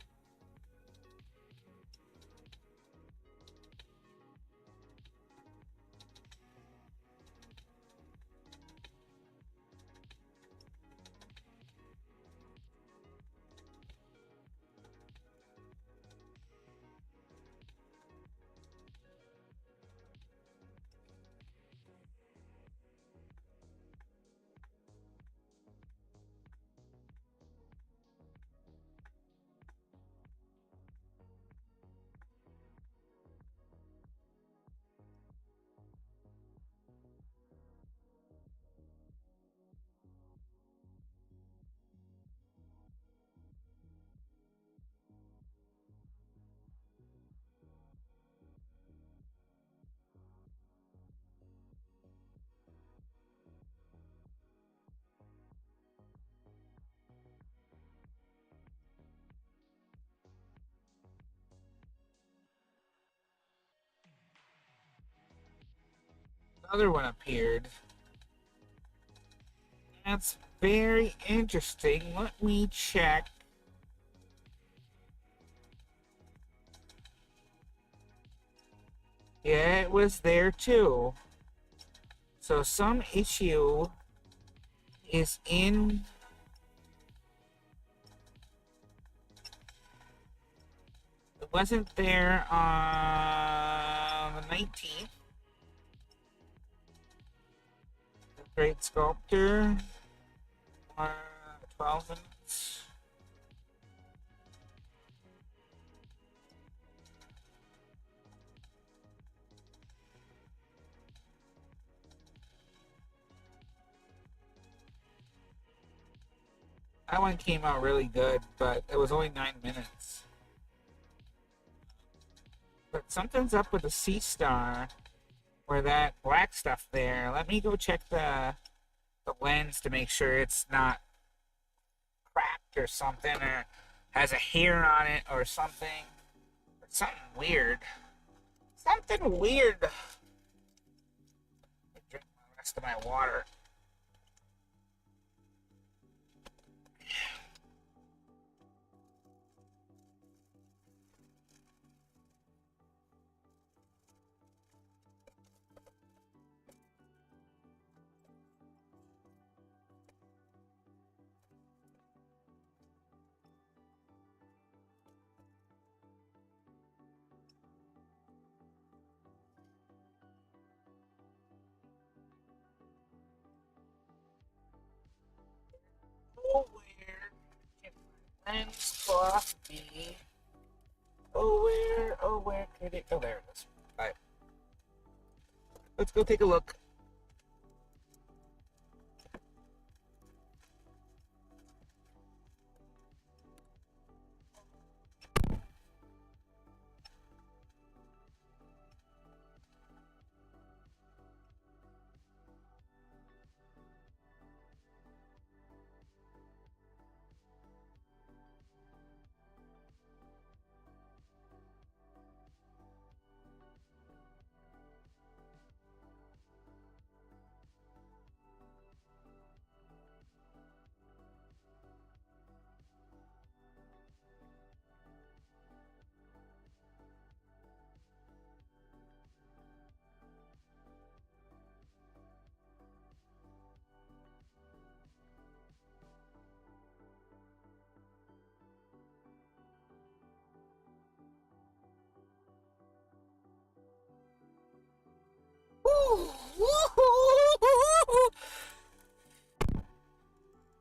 Another one appeared. That's very interesting. Let me check. Yeah, it was there too. So some issue is in. It wasn't there on the 19th. The Great Sculptor. 12 minutes. That one came out really good, but it was only 9 minutes. But something's up with the Sea Star, where that black stuff there. Let me go check the lens to make sure it's not cracked or something, or has a hair on it or something. Something weird. Something weird. Let me drink the rest of my water. Oh, where can my lens cloth be? Oh, where could it? Oh, there it is. All right. Let's go take a look.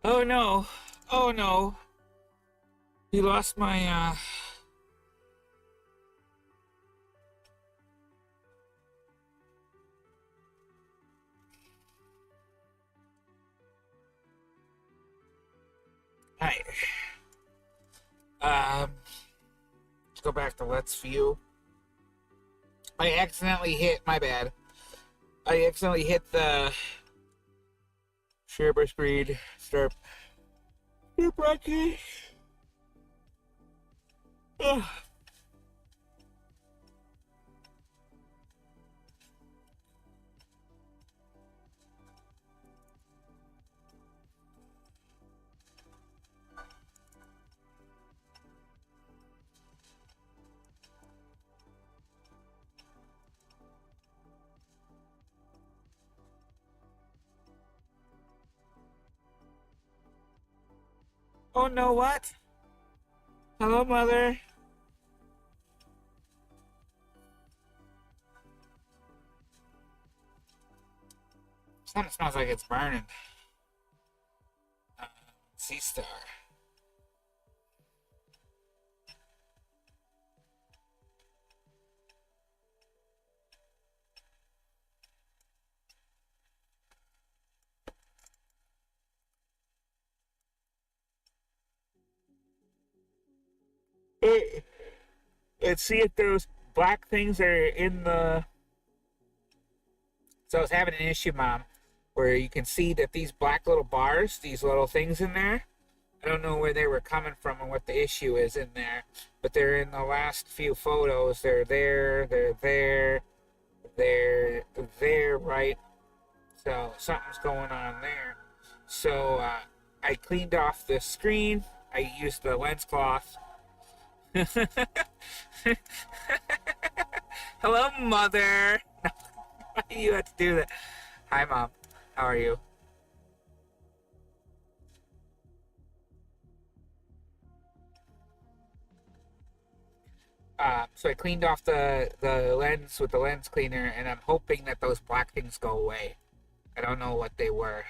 Oh no. Oh no. You lost my hi. Let's go back to Let's View. I accidentally hit my bad. I accidentally hit the share by screen start broadcast. Ugh. Oh no, what? Hello, mother. Something smells like it's burning. Uh, Sea Star. Hey, let's see if those black things are in the. So I was having an issue, Mom, where you can see that these black little bars, these little things in there, I don't know where they were coming from and what the issue is in there, but they're in the last few photos. They're there, they're there. They're there, right? So something's going on there. So I cleaned off the screen. I used the lens cloth. Hello, mother. Why do you have to do that? Hi, mom. How are you? So I cleaned off the lens with the lens cleaner, and I'm hoping that those black things go away. I don't know what they were.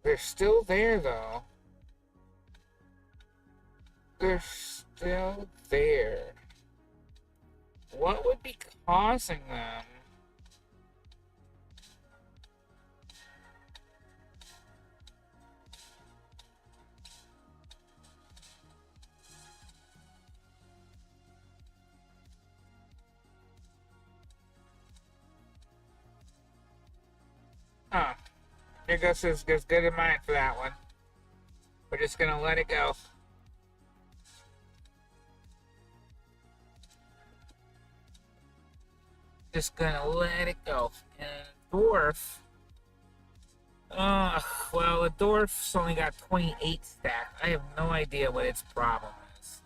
They're still there, though. They're still there. What would be causing them? Huh. Your guess is as good as mine for that one. We're just gonna let it go. Just gonna let it go. And dwarf. Well, the dwarf's only got 28 stacked. I have no idea what its problem is.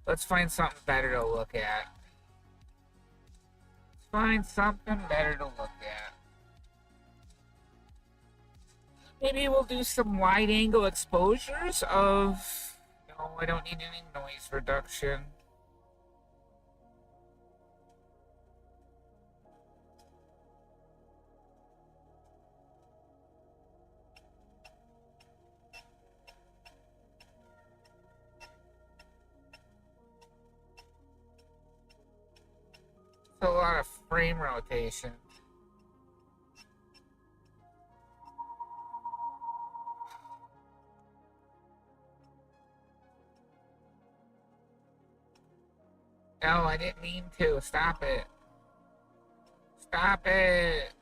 Let's find something better to look at. Let's find something better to look at. Maybe we'll do some wide angle exposures of. No, I don't need any noise reduction. It's a lot of frame rotation. No, I didn't mean to. Stop it. Stop it.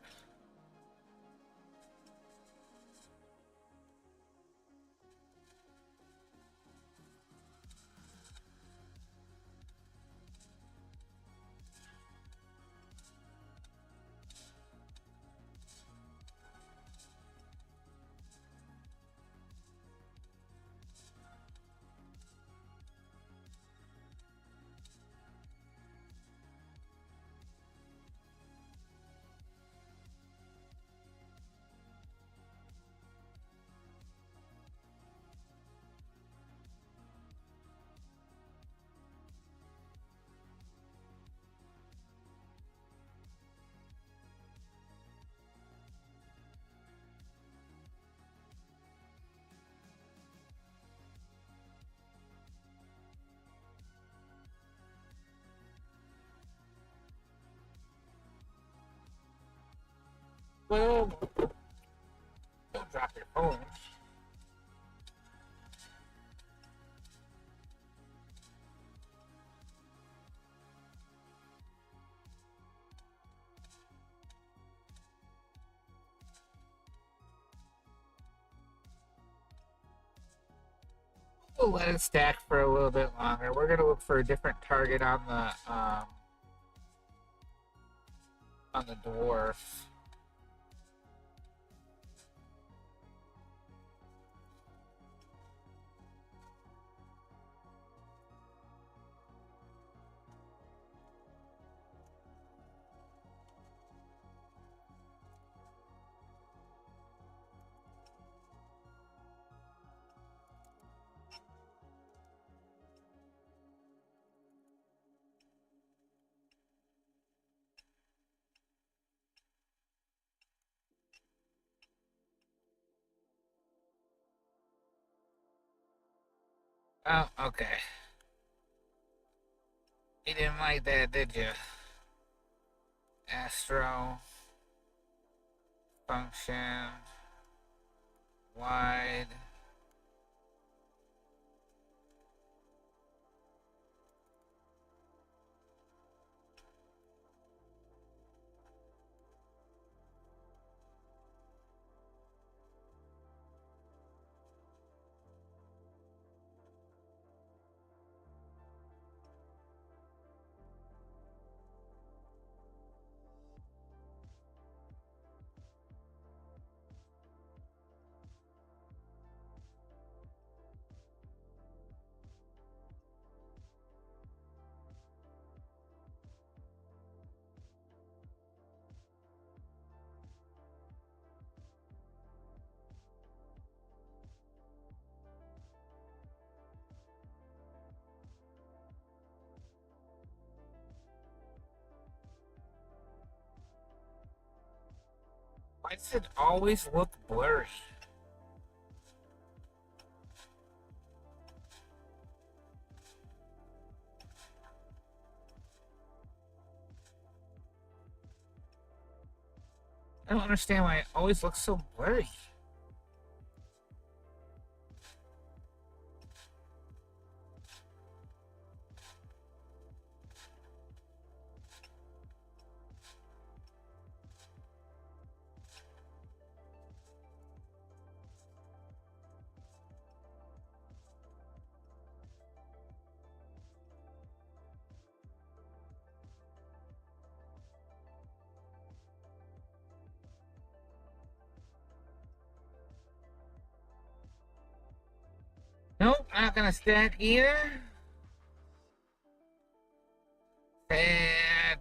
Well, don't drop your phone. We'll let it stack for a little bit longer. We're gonna look for a different target on the dwarf. Oh, okay. You didn't like that, did you? Astro function wide. Why does it always look blurry? I don't understand why it always looks so blurry. Nope, not gonna stand either. Sad.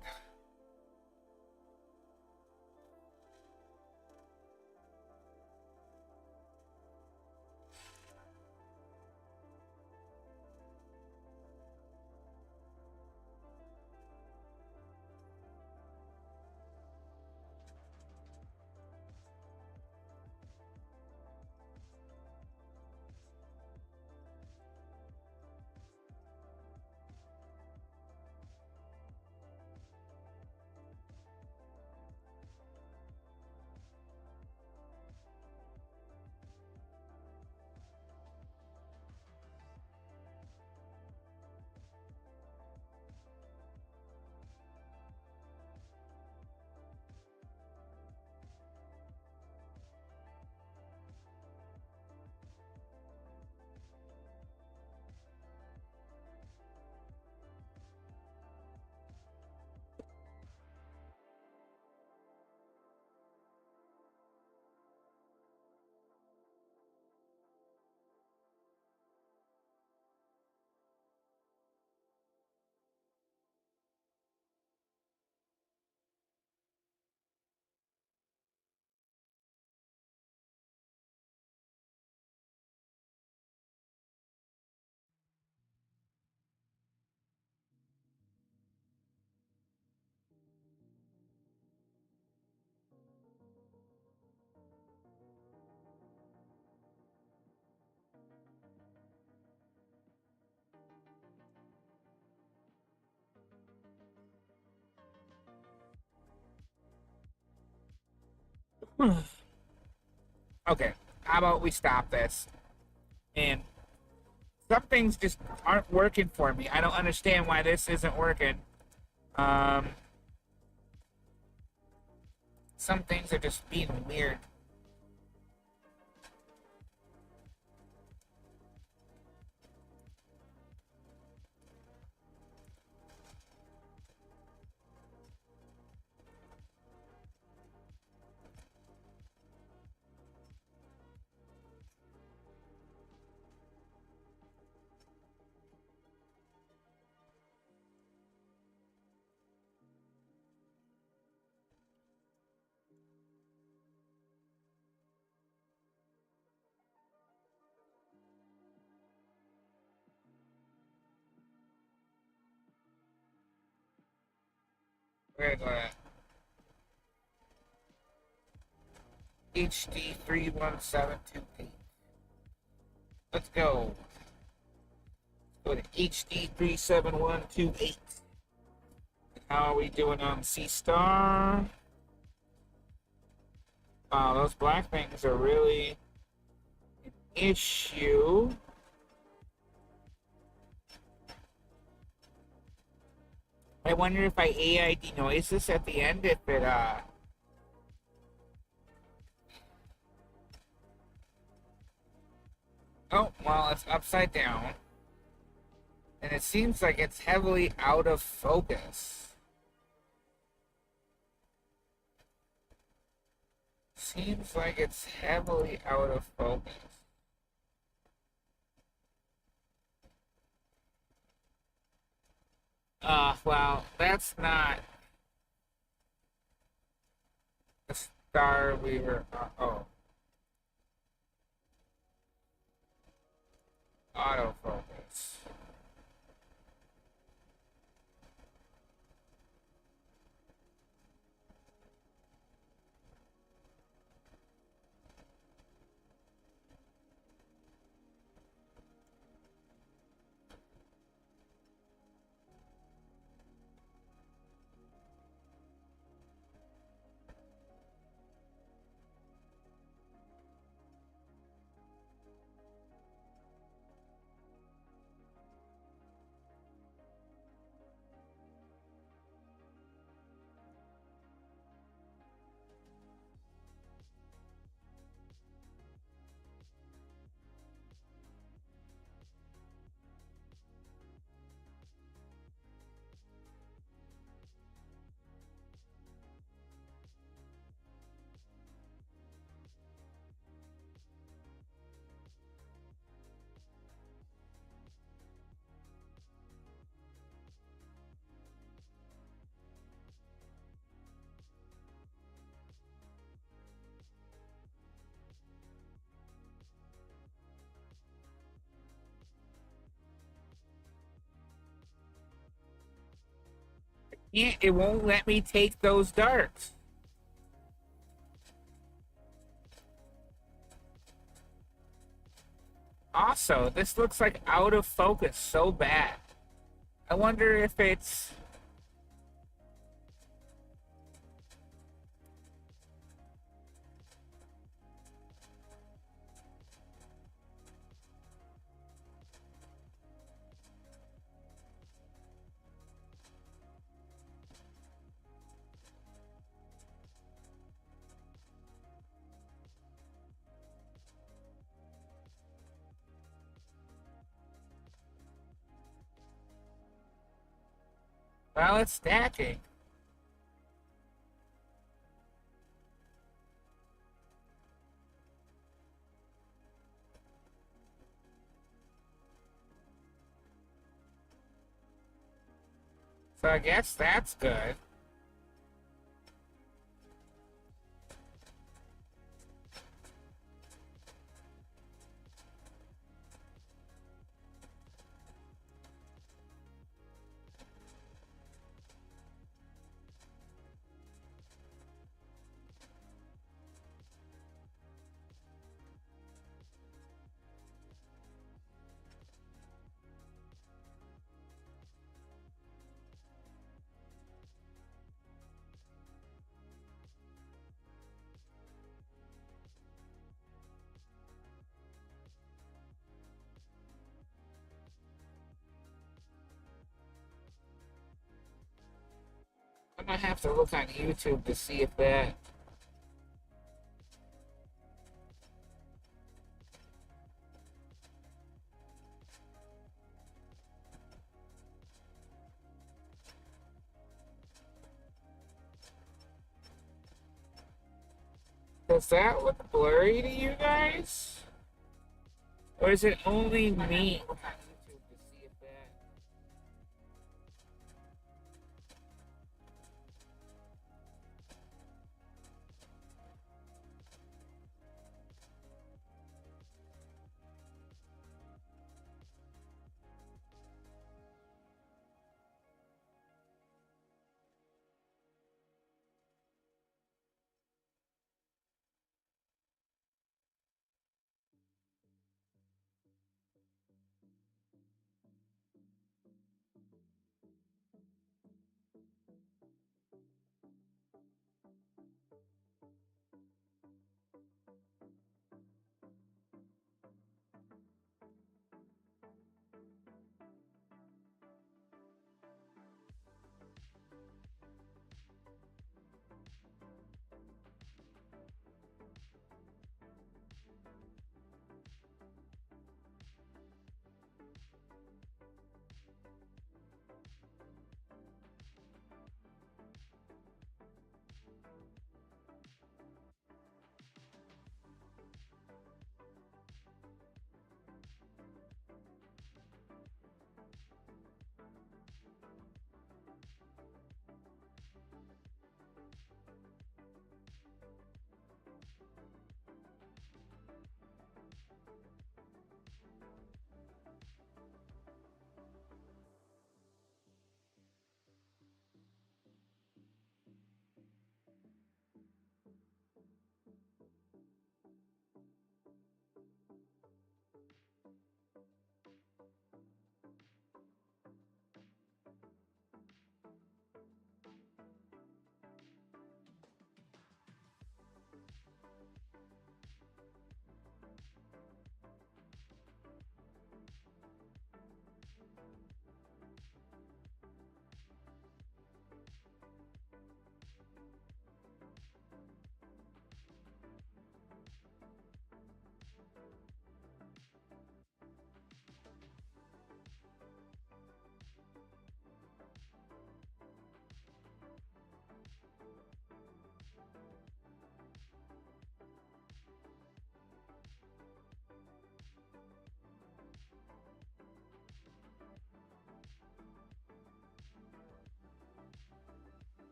Okay, how about we stop this? And some things just aren't working for me. I don't understand why this isn't working. Um, some things are just being weird. We're gonna go to HD 31728. Let's go. Go to HD 37128. How are we doing on C star? Wow, those black things are really an issue. I wonder if I AI denoise this at the end, if it, oh, well, it's upside down. And it seems like it's heavily out of focus. Seems like it's heavily out of focus. Well, that's not the star we were, oh, autofocus. It won't let me take those darts. Also, this looks like out of focus so bad. I wonder if it's. Well, it's stacking. So I guess that's good. I might have to look on YouTube to see if that. Does that look blurry to you guys? Or is it only me? Look on YouTube to see if that.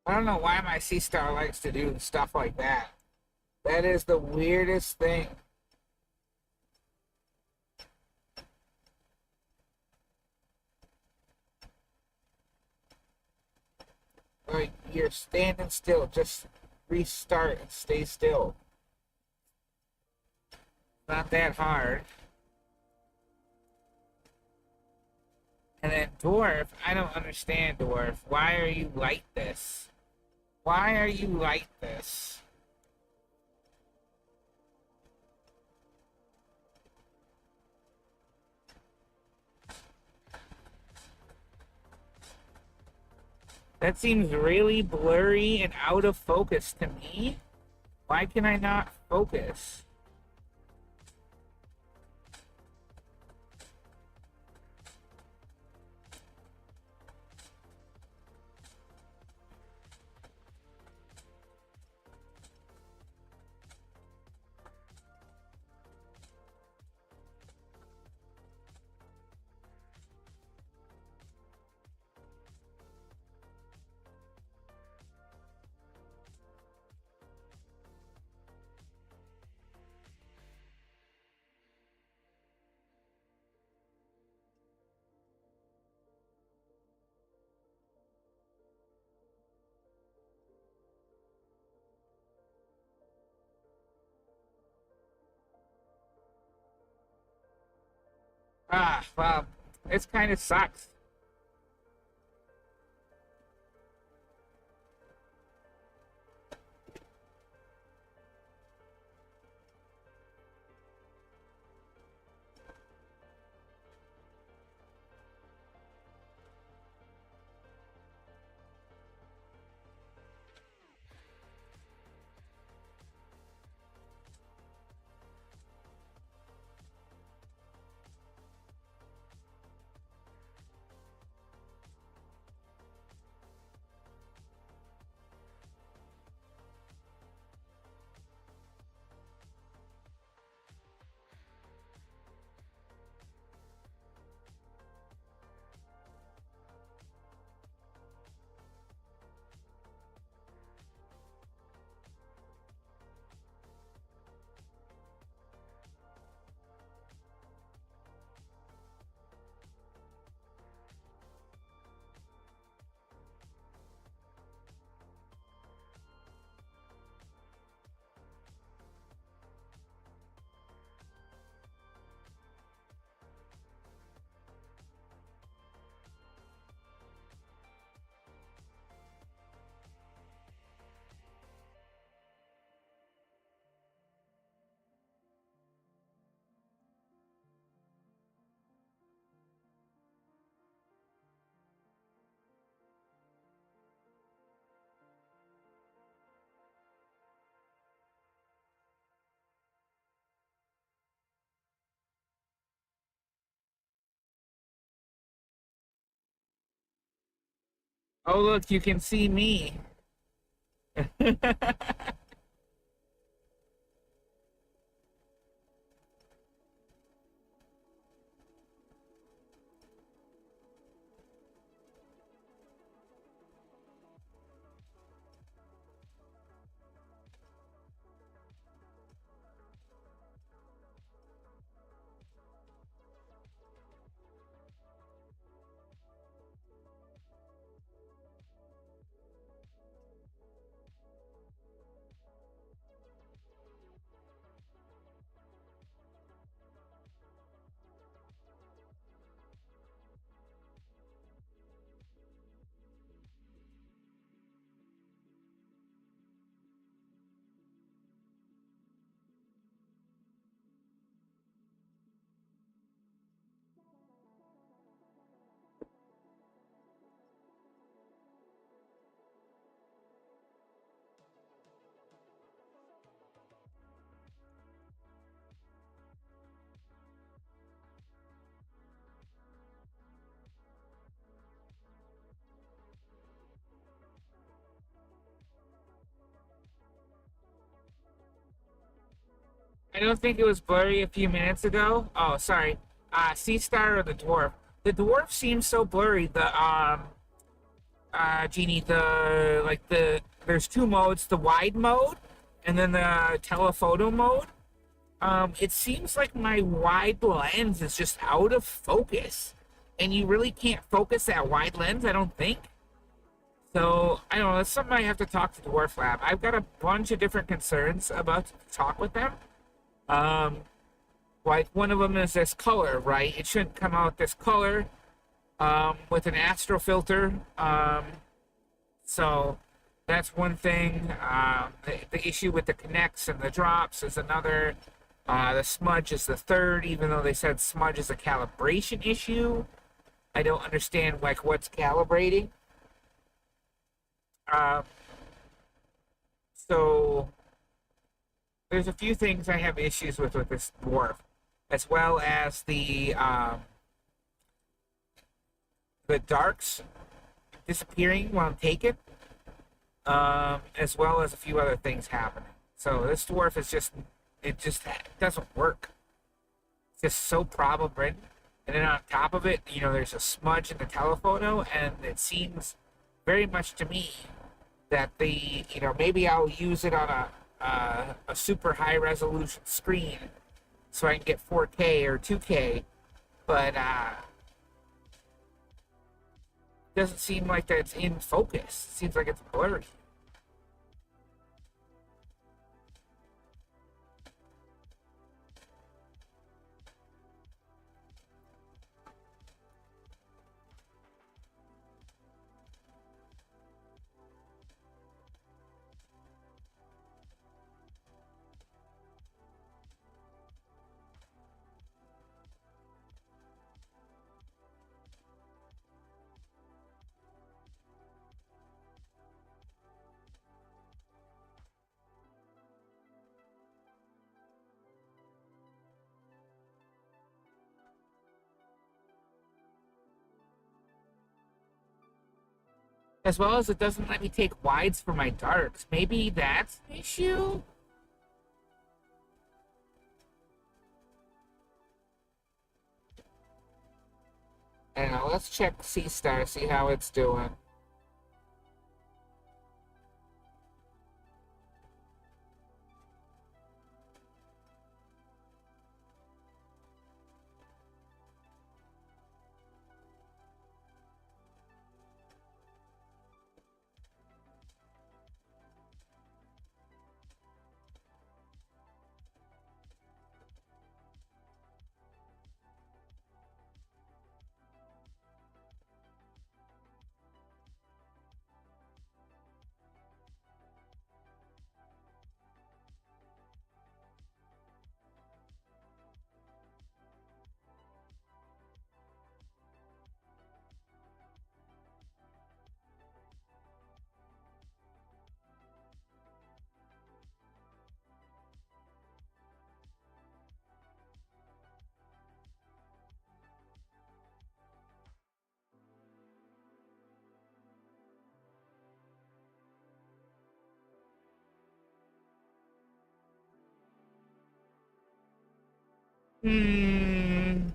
I don't know why my sea star likes to do stuff like that. That is the weirdest thing. Like, you're standing still. Just restart and stay still. Not that hard. And then Dwarf, I don't understand, Dwarf. Why are you like this? Why are you like this? That seems really blurry and out of focus to me. Why can I not focus? Ah, well, it's kind of sucks. Oh, look, you can see me. I don't think it was blurry a few minutes ago. Oh, sorry. Sea Star or the Dwarf? The Dwarf seems so blurry. Jeannie, there's two modes: the wide mode, and then the telephoto mode. It seems like my wide lens is just out of focus, and you really can't focus that wide lens, I don't think. So I don't know. It's something I have to talk to Dwarf Lab. I've got a bunch of different concerns about to talk with them. Um, like one of them is this color, right? It shouldn't come out this color with an astro filter. So that's one thing. The issue with the connects and the drops is another. The smudge is the third, even though they said smudge is a calibration issue. I don't understand like what's calibrating. Um, so there's a few things I have issues with this dwarf, as well as the darks disappearing while I'm taking, as well as a few other things happening. So this dwarf is just doesn't work. It's just so problem ridden. And then on top of it, there's a smudge in the telephoto, and it seems very much to me that maybe I'll use it on a super high resolution screen so I can get 4K or 2K, but it doesn't seem like that it's in focus. It seems like it's blurry. As well as it doesn't let me take wides for my darks. Maybe that's an issue? I don't know. Let's check C Star, see how it's doing. Hmm.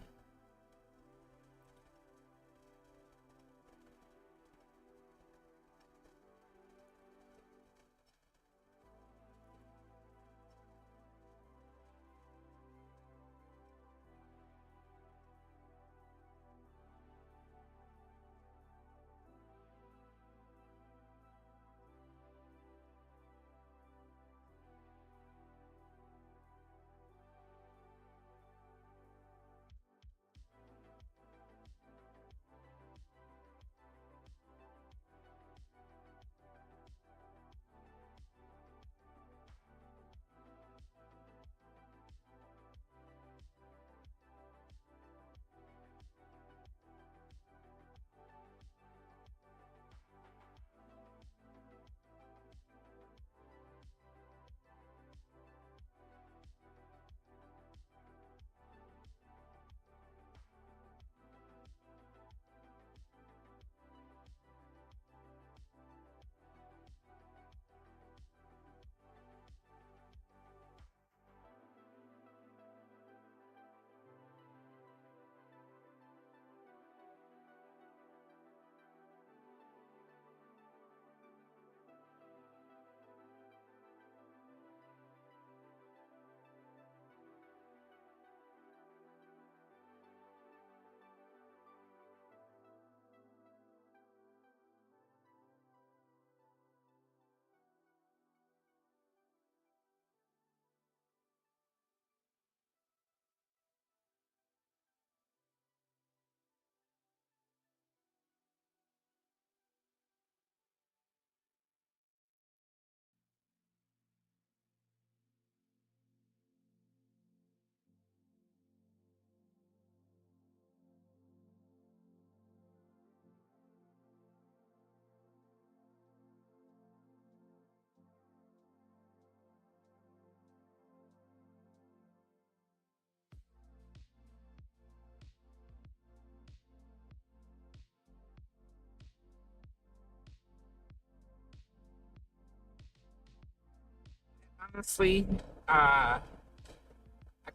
honestly, I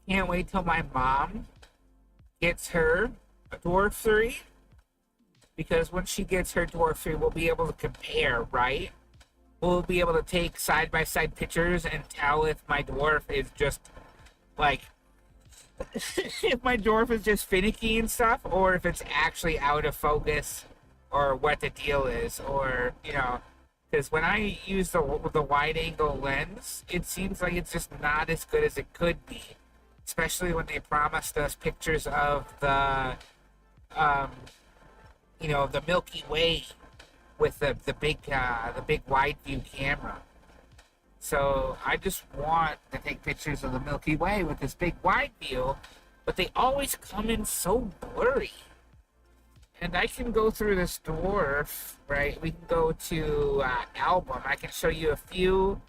can't wait till my mom gets her a dwarf 3 because when she gets her dwarf 3, we'll be able to compare, right? We'll be able to take side by side pictures and tell if my dwarf is just like if my dwarf is just finicky and stuff, or if it's actually out of focus, or what the deal is, or because when I use the wide angle lens, it seems like it's just not as good as it could be, especially when they promised us pictures of um, the Milky Way with the big wide view camera. So I just want to take pictures of the Milky Way with this big wide view, but they always come in so blurry. And I can go through this dwarf, right? We can go to album. I can show you a few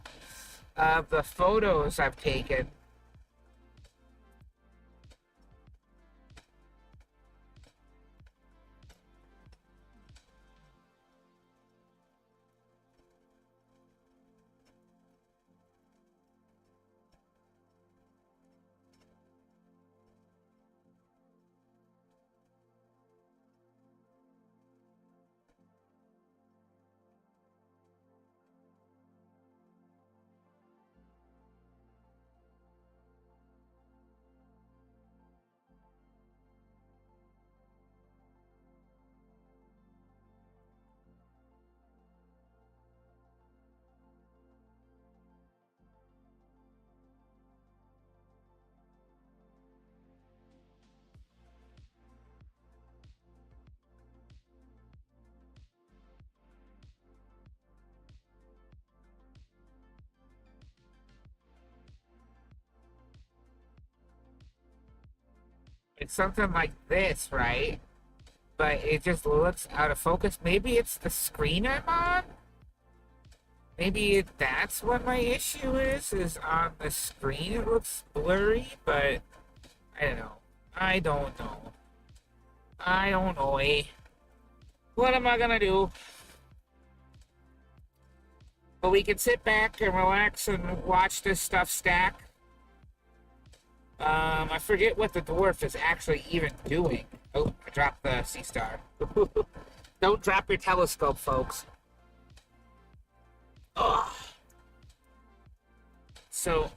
of the photos I've taken. It's something like this, right? But it just looks out of focus. Maybe it's the screen I'm on? Maybe that's what my issue is on the screen it looks blurry, but I don't know. I don't know. I don't know, eh? What am I gonna do? But we can sit back and relax and watch this stuff stack. I forget what the dwarf is actually even doing. Oh, I dropped the sea star. Don't drop your telescope, folks. Ugh. So,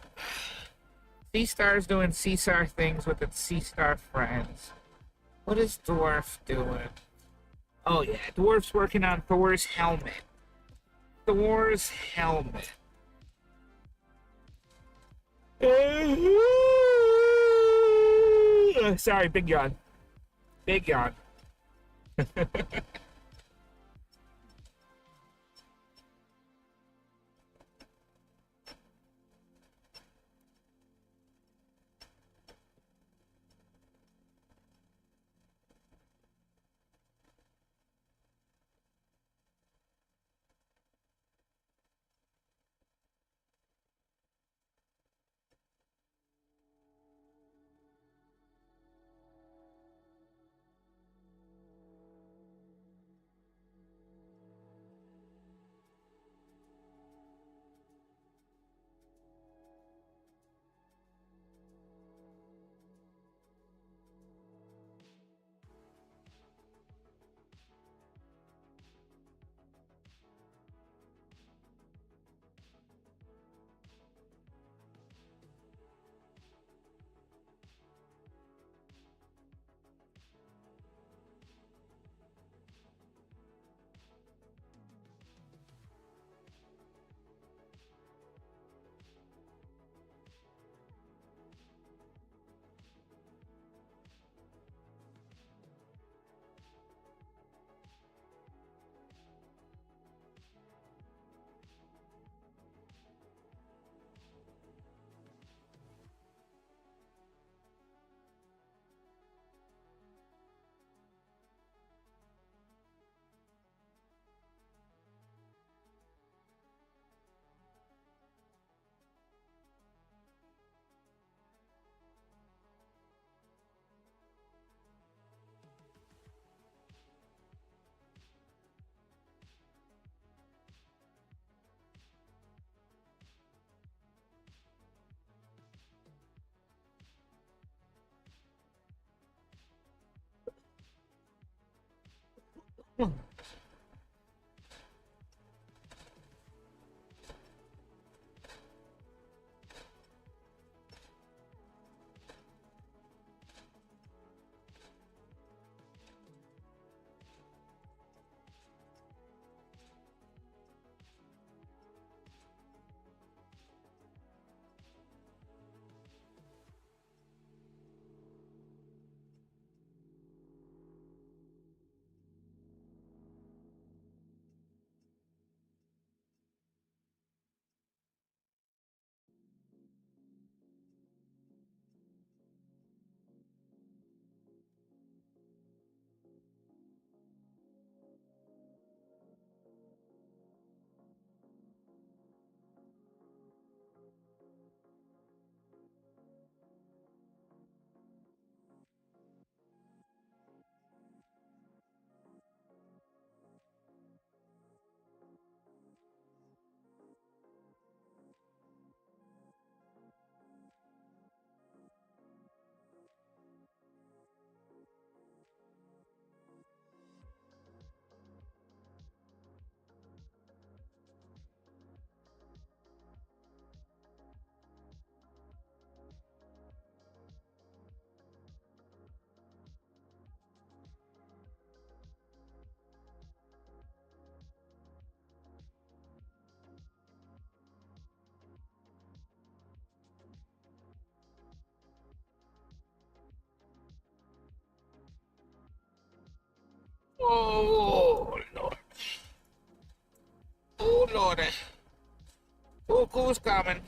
sea star's doing sea star things with its sea star friends. What is dwarf doing? Oh yeah, dwarf's working on Thor's helmet. Thor's helmet. Sorry, big yawn. Big yawn. Oh, Lord. Oh, Lord. Who's coming?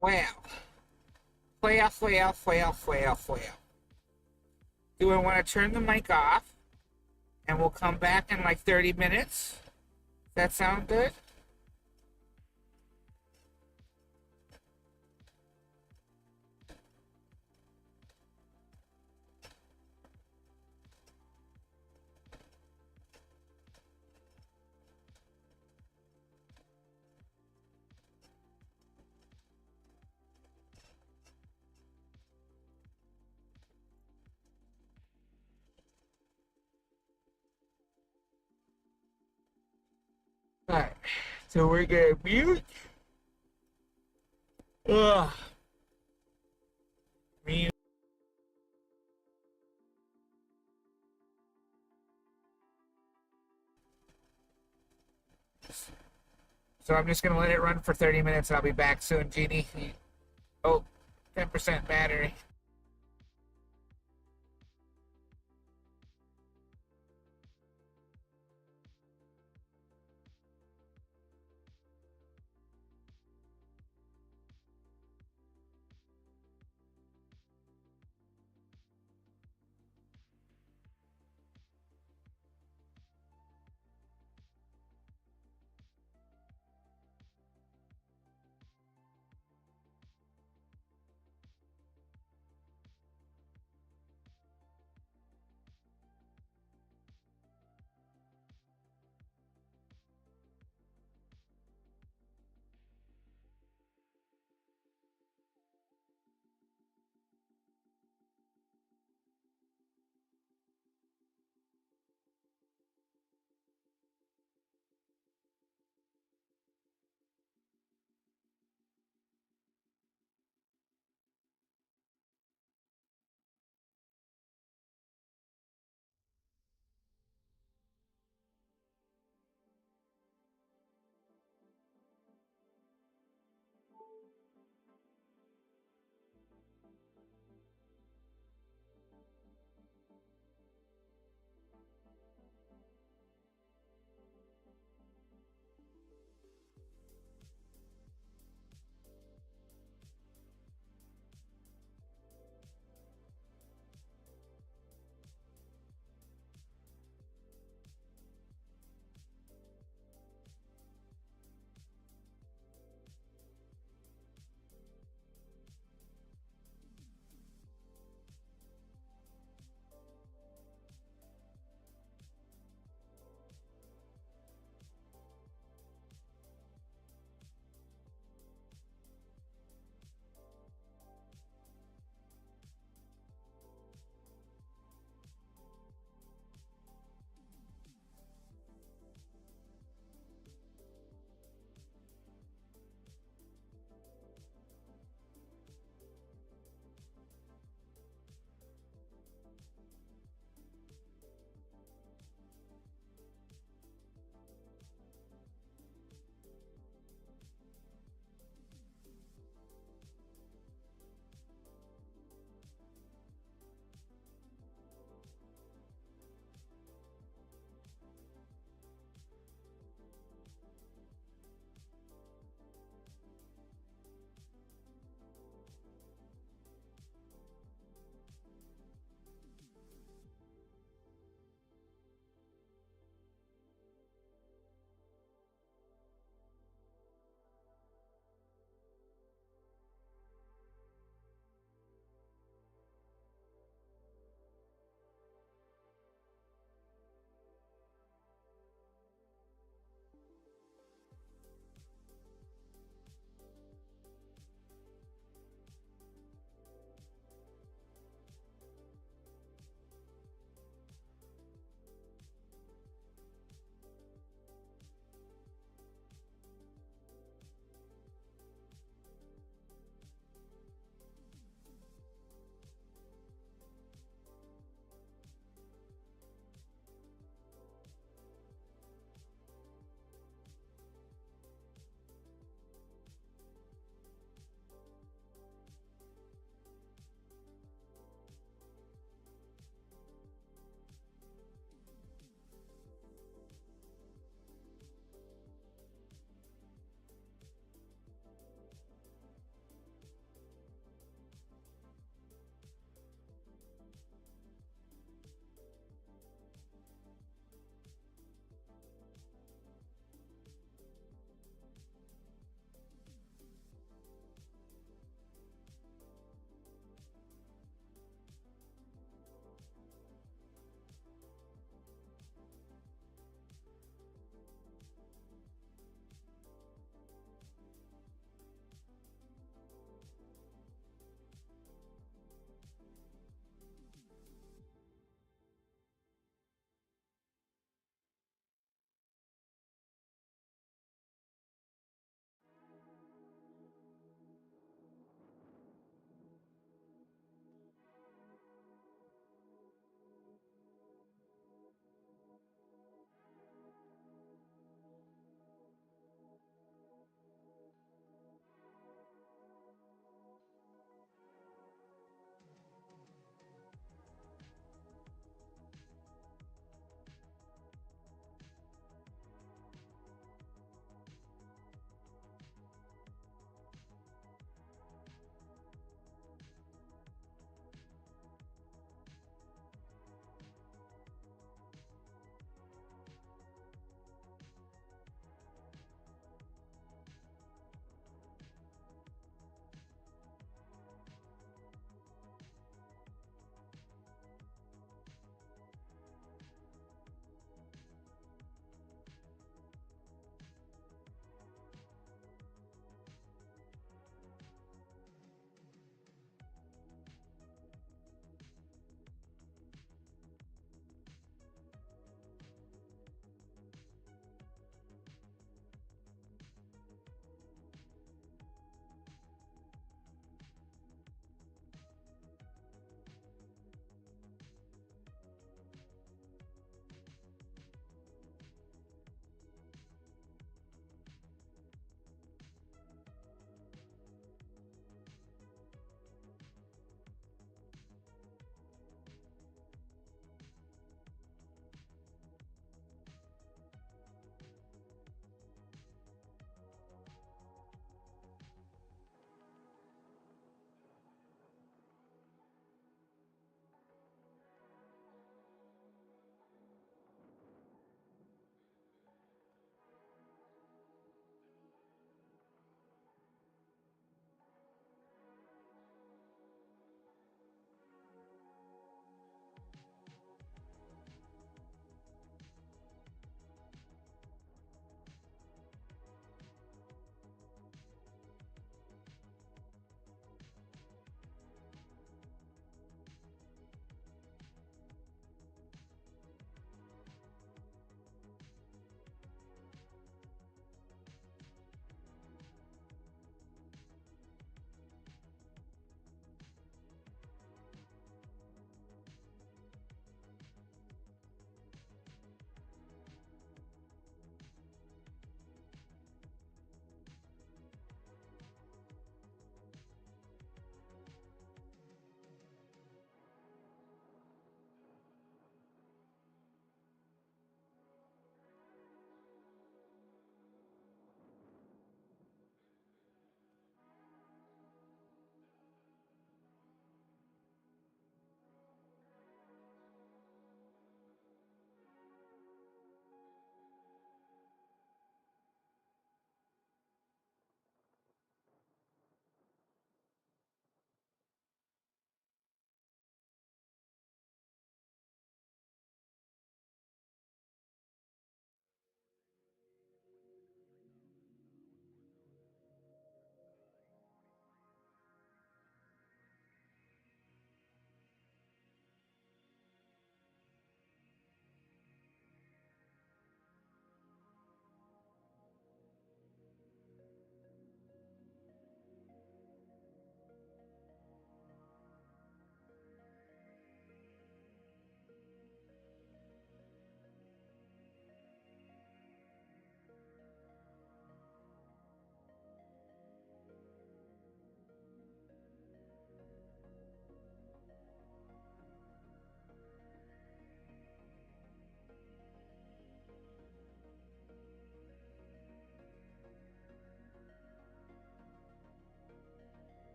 Well, well. Do I want to turn the mic off and we'll come back in like 30 minutes? Does that sound good? All right. So we're going to mute. Ugh. Mute. So I'm just going to let it run for 30 minutes. I'll be back soon, Jeannie. Oh, 10% battery.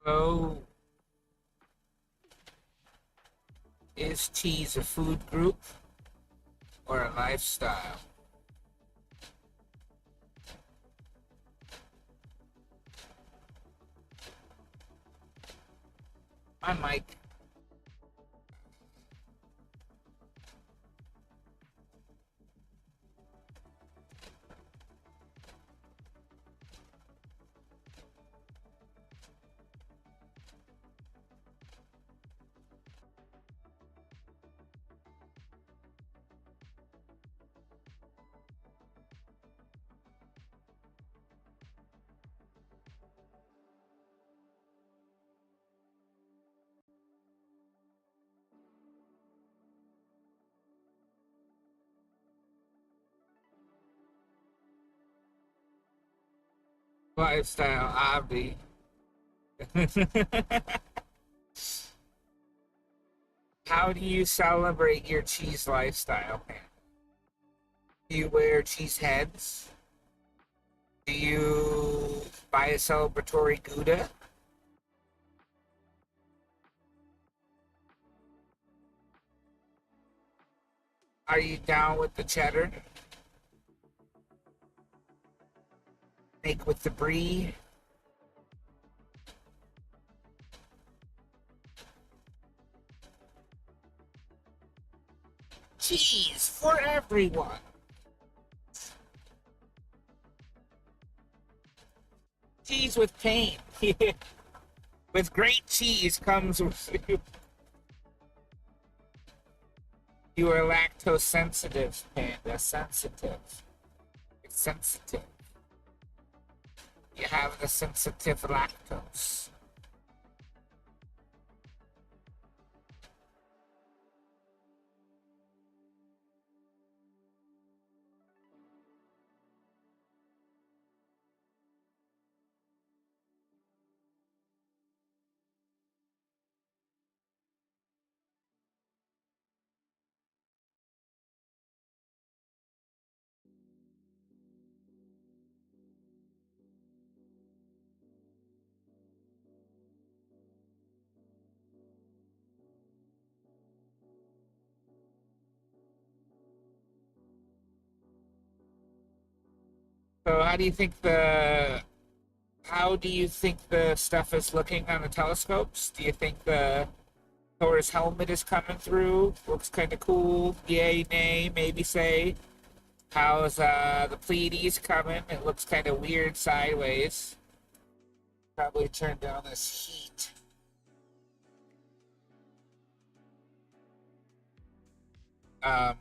So, is cheese a food group or a lifestyle? My mic. Lifestyle, obvi. How do you celebrate your cheese lifestyle? Do you wear cheese heads? Do you buy a celebratory Gouda? Are you down with the cheddar? Make with the brie? Cheese for everyone. Cheese with pain. With great cheese comes you are lactose sensitive, panda. Sensitive. It's sensitive. You have the sensitive lactose. So how do you think the stuff is looking on the telescopes? Do you think the Thor's helmet is coming through? Looks kind of cool. Yay, nay, maybe say. How's the Pleiades coming? It looks kind of weird sideways. Probably turn down this heat. Um,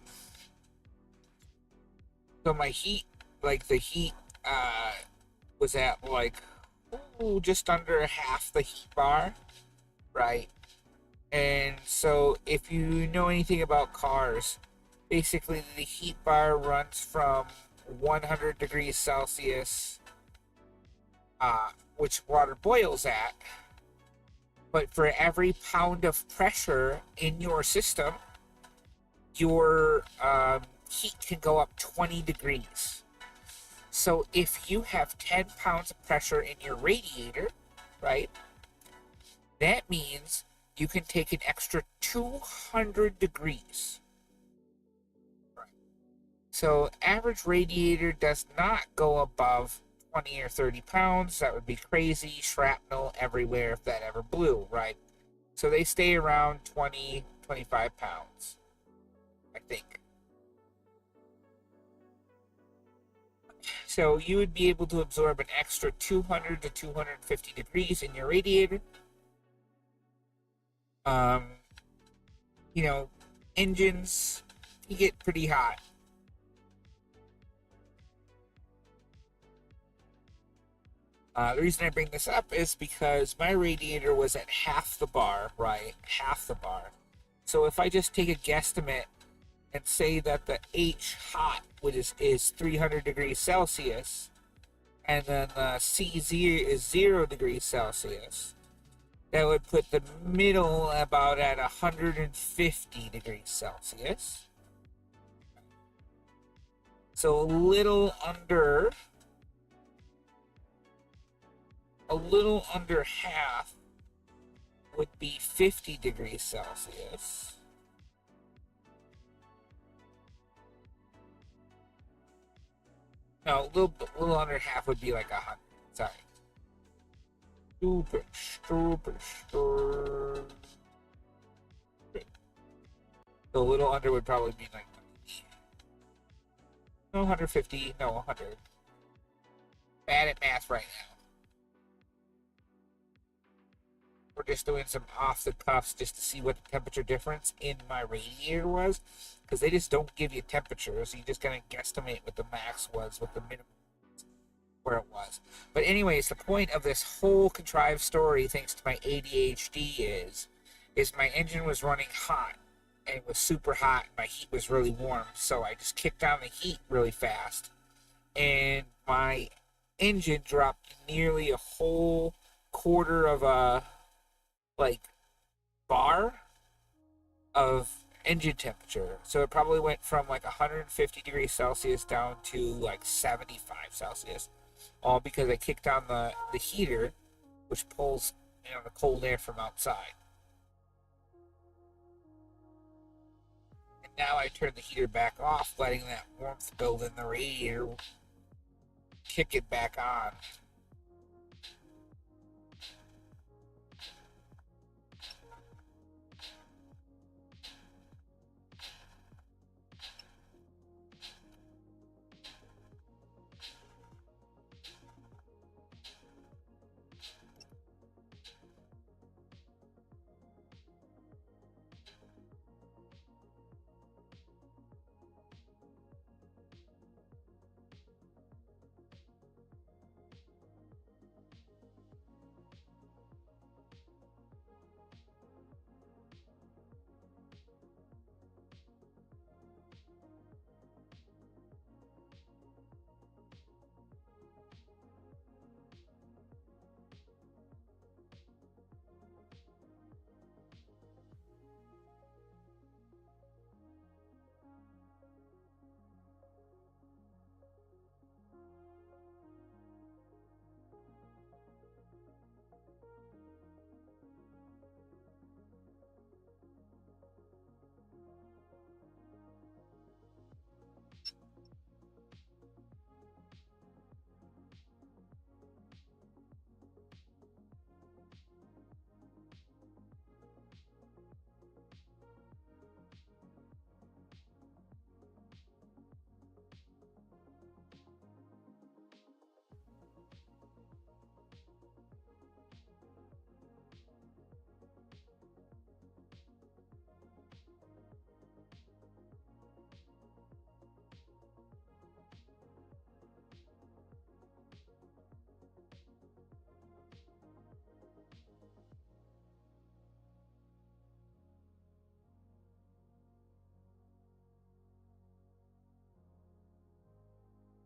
so my heat, like the heat, was at like just under half the heat bar, right? And so if you know anything about cars, basically the heat bar runs from 100 degrees Celsius, which water boils at, but for every pound of pressure in your system, your heat can go up 20 degrees. So if you have 10 pounds of pressure in your radiator, right, that means you can take an extra 200 degrees. So average radiator does not go above 20 or 30 pounds. That would be crazy. Shrapnel everywhere if that ever blew, right? So they stay around 20, 25 pounds, I think. So you would be able to absorb an extra 200 to 250 degrees in your radiator. Um, you know, engines, you get pretty hot. The reason I bring this up is because my radiator was at half the bar, right? Half the bar. So if I just take a guesstimate and say that the H hot, which is 300 degrees Celsius, and then the C0 is 0 degrees Celsius, that would put the middle about at 150 degrees Celsius. So a little under half would be 50 degrees Celsius. No, a little under half would be like 100. Sorry. Stupid. So a little under would probably be like no 150, no 100. Bad at math right now. We're just doing some off the cuffs just to see what the temperature difference in my radiator was, because they just don't give you temperatures. So you just kind of guesstimate what the max was, what the minimum where it was. But anyways, the point of this whole contrived story, thanks to my ADHD, is my engine was running hot and it was super hot. My heat was really warm, so I just kicked down the heat really fast, and my engine dropped nearly a whole quarter of a like bar of engine temperature. So it probably went from like 150 degrees Celsius down to like 75 Celsius, all because I kicked on the heater, which pulls the cold air from outside. And now I turn the heater back off, letting that warmth build in the radiator, kick it back on.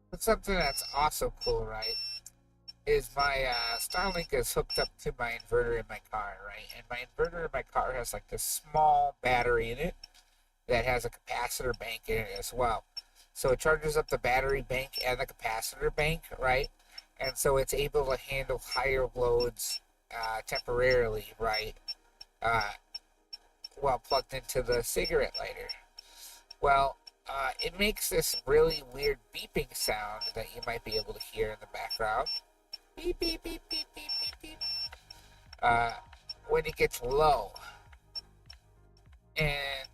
But something that's also cool, right, is my Starlink is hooked up to my inverter in my car, right? And my inverter in my car has like this small battery in it that has a capacitor bank in it as well. So it charges up the battery bank and the capacitor bank, right? And so it's able to handle higher loads temporarily, right? Uh, while plugged into the cigarette lighter. Well, it makes this really weird beeping sound that you might be able to hear in the background. Beep, beep, beep, beep, beep, beep, beep. Uh, when it gets low. And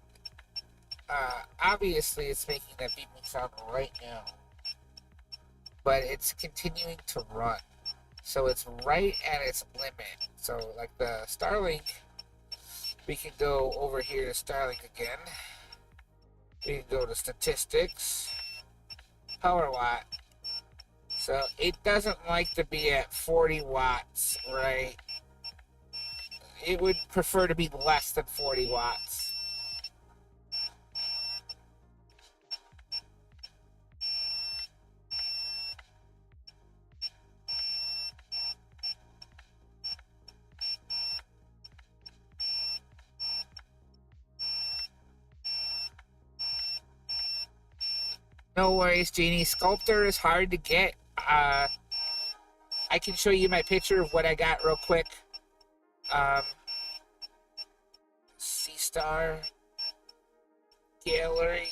obviously it's making that beeping sound right now. But it's continuing to run. So it's right at its limit. So like the Starlink, we can go over here to Starlink again. We can go to statistics, power watt. So it doesn't like to be at 40 watts, right? It would prefer to be less than 40 watts. No worries, Genie. Sculptor is hard to get. I can show you my picture of what I got real quick. Um, star gallery.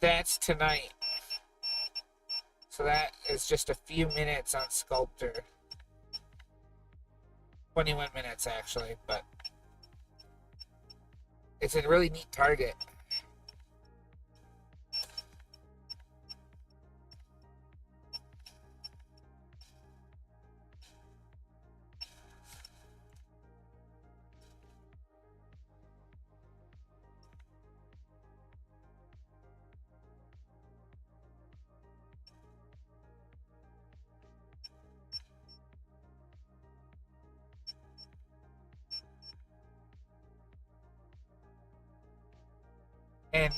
That's tonight. So that is just a few minutes on Sculptor. 21 minutes actually, but it's a really neat target. And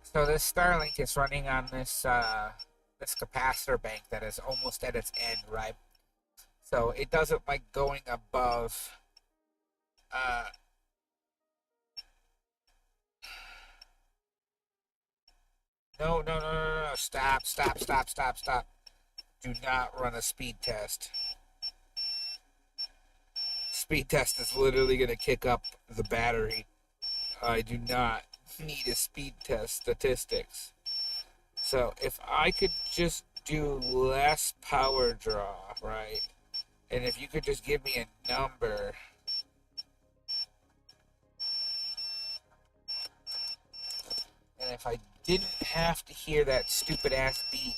so this Starlink is running on this capacitor bank that is almost at its end, right? So it doesn't like going above. Uh, no, no, no, no, no, no! Stop, stop, stop, stop, stop! Do not run a speed test. Speed test is literally going to kick up the battery. I do not need a speed test statistics. So if I could just do less power draw, right? And if you could just give me a number. And if I didn't have to hear that stupid ass beat.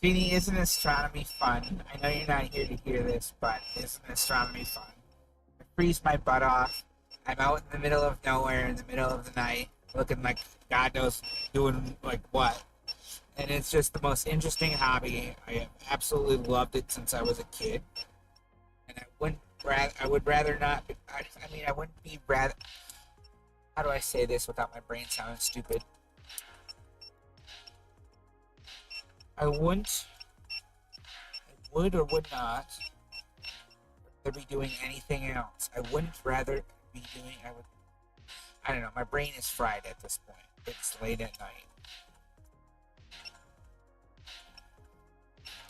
Jeannie, isn't astronomy fun? I know you're not here to hear this, but isn't astronomy fun? I freeze my butt off. I'm out in the middle of nowhere in the middle of the night, looking like God knows doing like what. And it's just the most interesting hobby. I have absolutely loved it since I was a kid. And I would rather not. I mean, I wouldn't be rather. How do I say this without my brain sounding stupid? I wouldn't. I would or would not rather be doing anything else. I wouldn't rather be doing. I would. I don't know. My brain is fried at this point. It's late at night.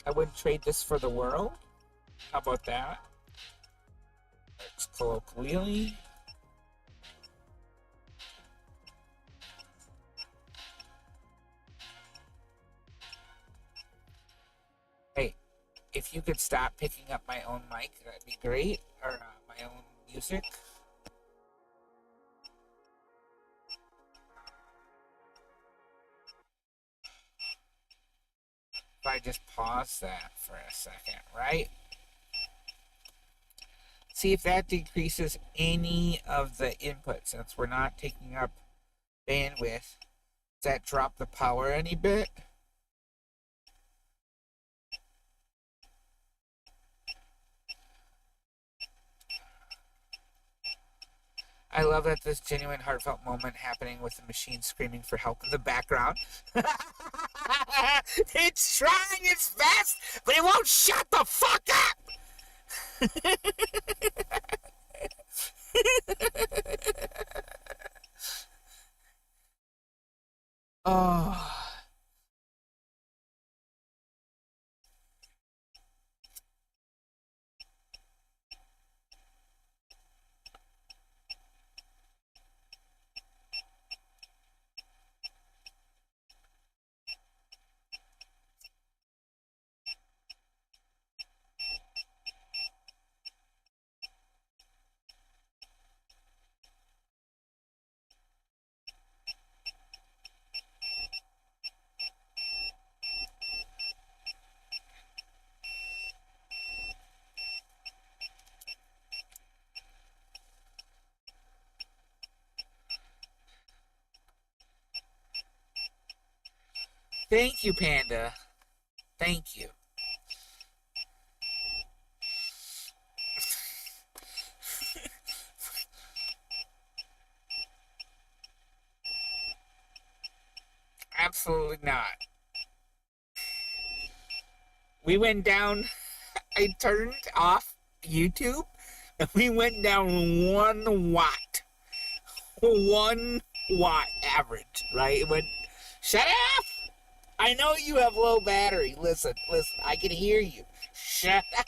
I wouldn't trade this for the world. How about that? It's colloquially. if you could stop picking up my own mic, that'd be great. Or my own music. If I just pause that for a second, right? See if that decreases any of the input since we're not taking up bandwidth. Does that drop the power any bit? I love that this genuine, heartfelt moment happening with the machine screaming for help in the background. It's trying its best, but it won't shut the fuck up! Oh. Thank you, Panda. Thank you. Absolutely not. We went down, I turned off YouTube, and we went down 1 watt. 1 watt average, right? It went, shut up! I know you have low battery. Listen, I can hear you. Shut up.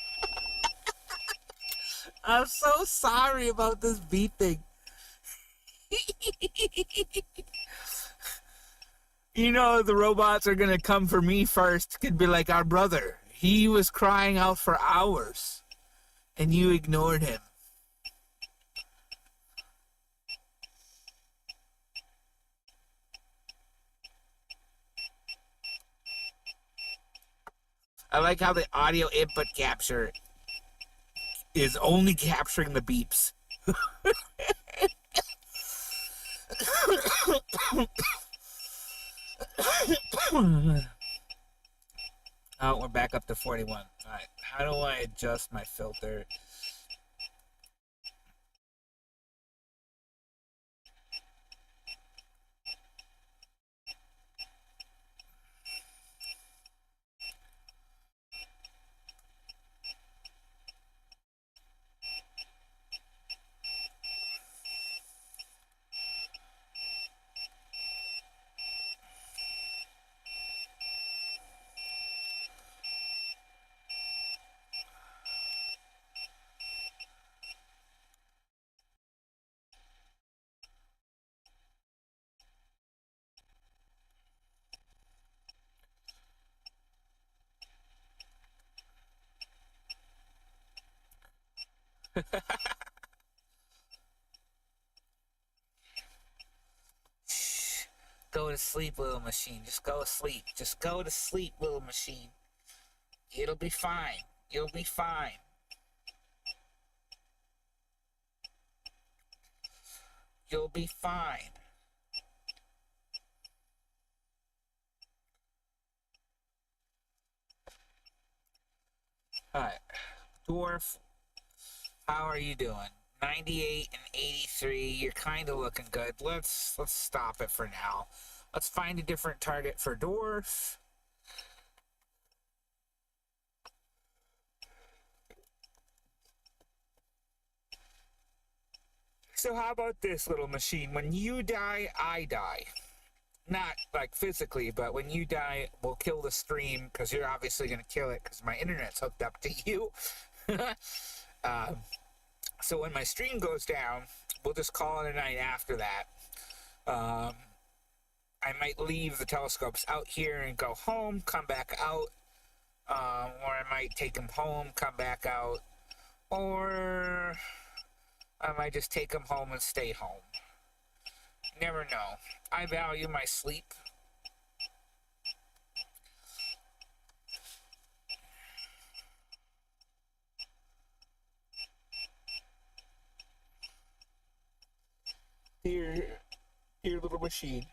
I'm so sorry about this beat thing. You know, the robots are gonna come for me first. Could be like our brother. He was crying out for hours, and you ignored him. I like how the audio input capture is only capturing the beeps. Oh, we're back up to 41. All right, how do I adjust my filter? Go to sleep, little machine. Just go to sleep. Just go to sleep, little machine. It'll be fine. You'll be fine. You'll be fine. Alright. Dwarf, how are you doing? 98 and 83. You're kind of looking good. Let's stop it for now. Let's find a different target for Dwarf. So how about this, little machine? When you die, I die. Not like physically, but when you die, we'll kill the stream because you're obviously going to kill it because my internet's hooked up to you. uh, so when my stream goes down, we'll just call it a night after that. I might leave the telescopes out here and go home, come back out, Or I might take them home, come back out, or I might just take them home and stay home. Never know. I value my sleep. Here, here, little machine.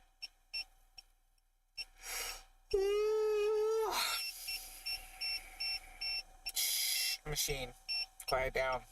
Shh, machine, quiet down.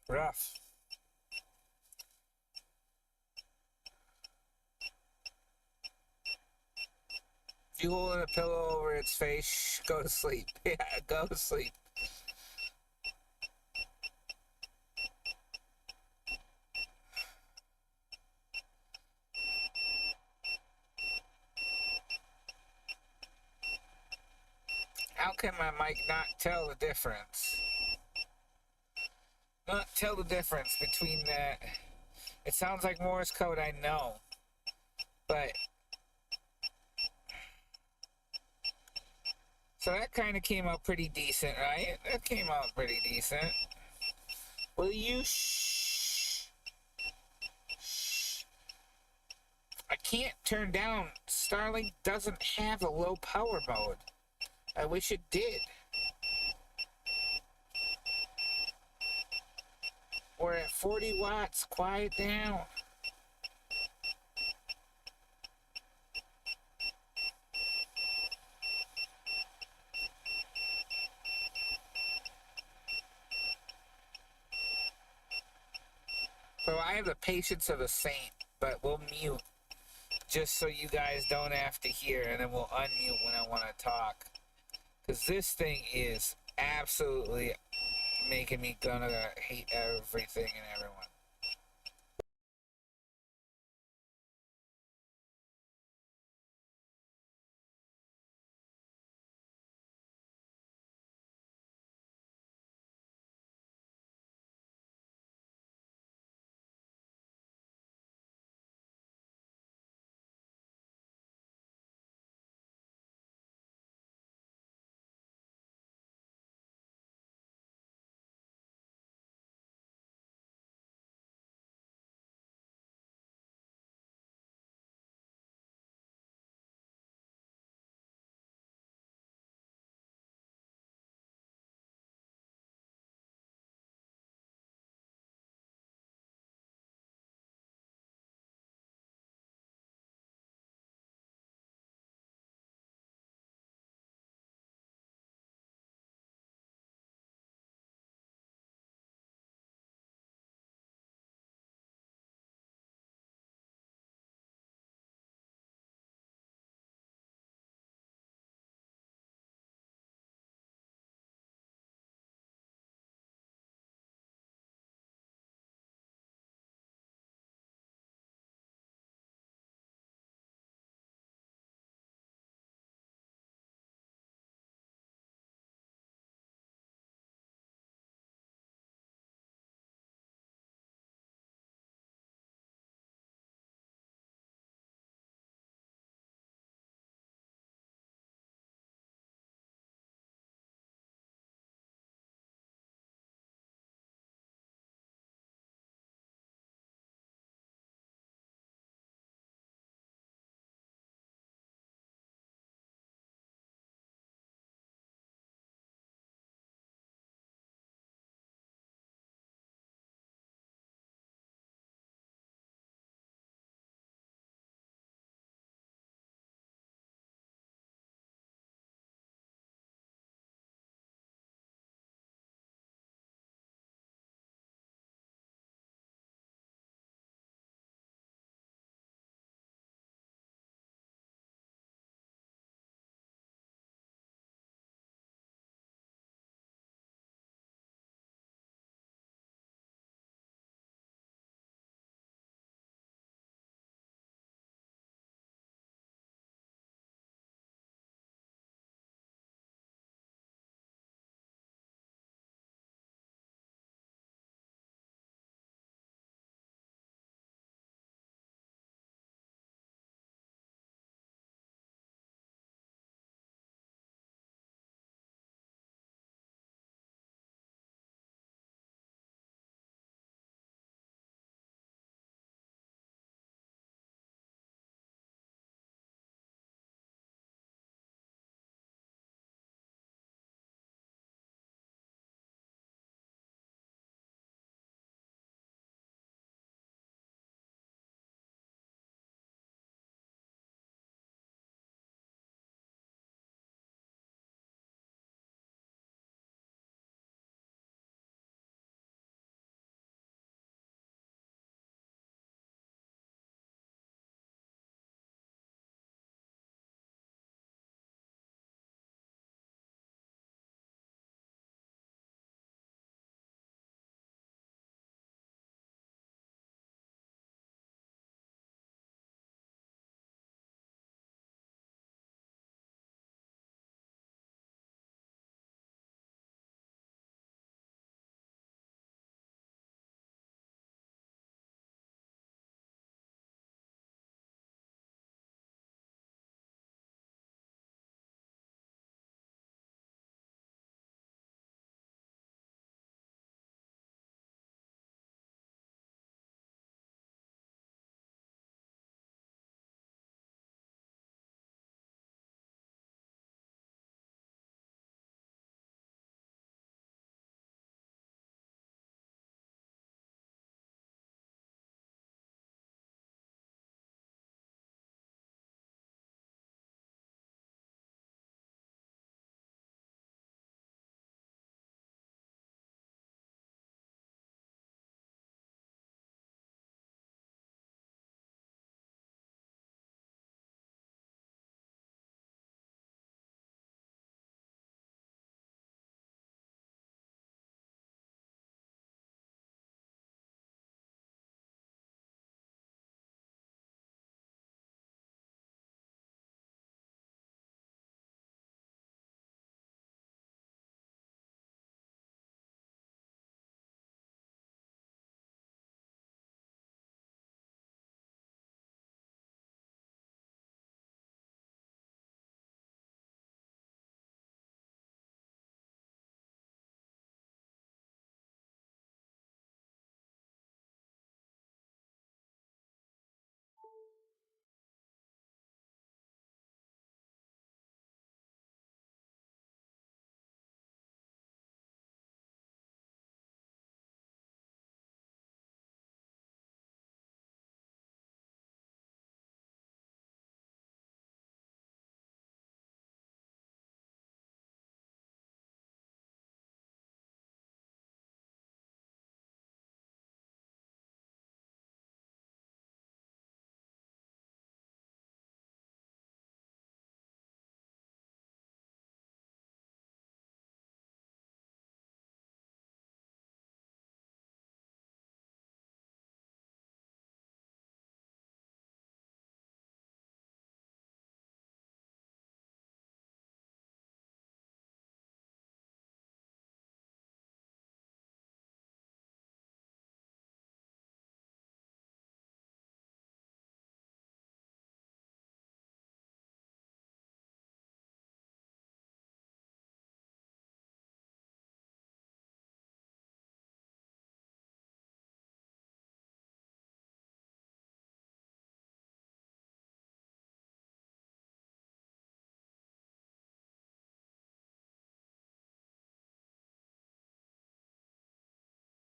Rough. If you hold a pillow over its face, go to sleep. Yeah, go to sleep. How can my mic not tell the difference? Not tell the difference between that. It sounds like Morse code, I know. But so that kind of came out pretty decent, right? That came out pretty decent. Will you shh? Shh. I can't turn down. Starlink doesn't have a low power mode. I wish it did. We're at 40 watts. Quiet down. So I have the patience of a saint, but we'll mute just so you guys don't have to hear, and then we'll unmute when I want to talk. Because this thing is absolutely making me gonna hate everything and everyone.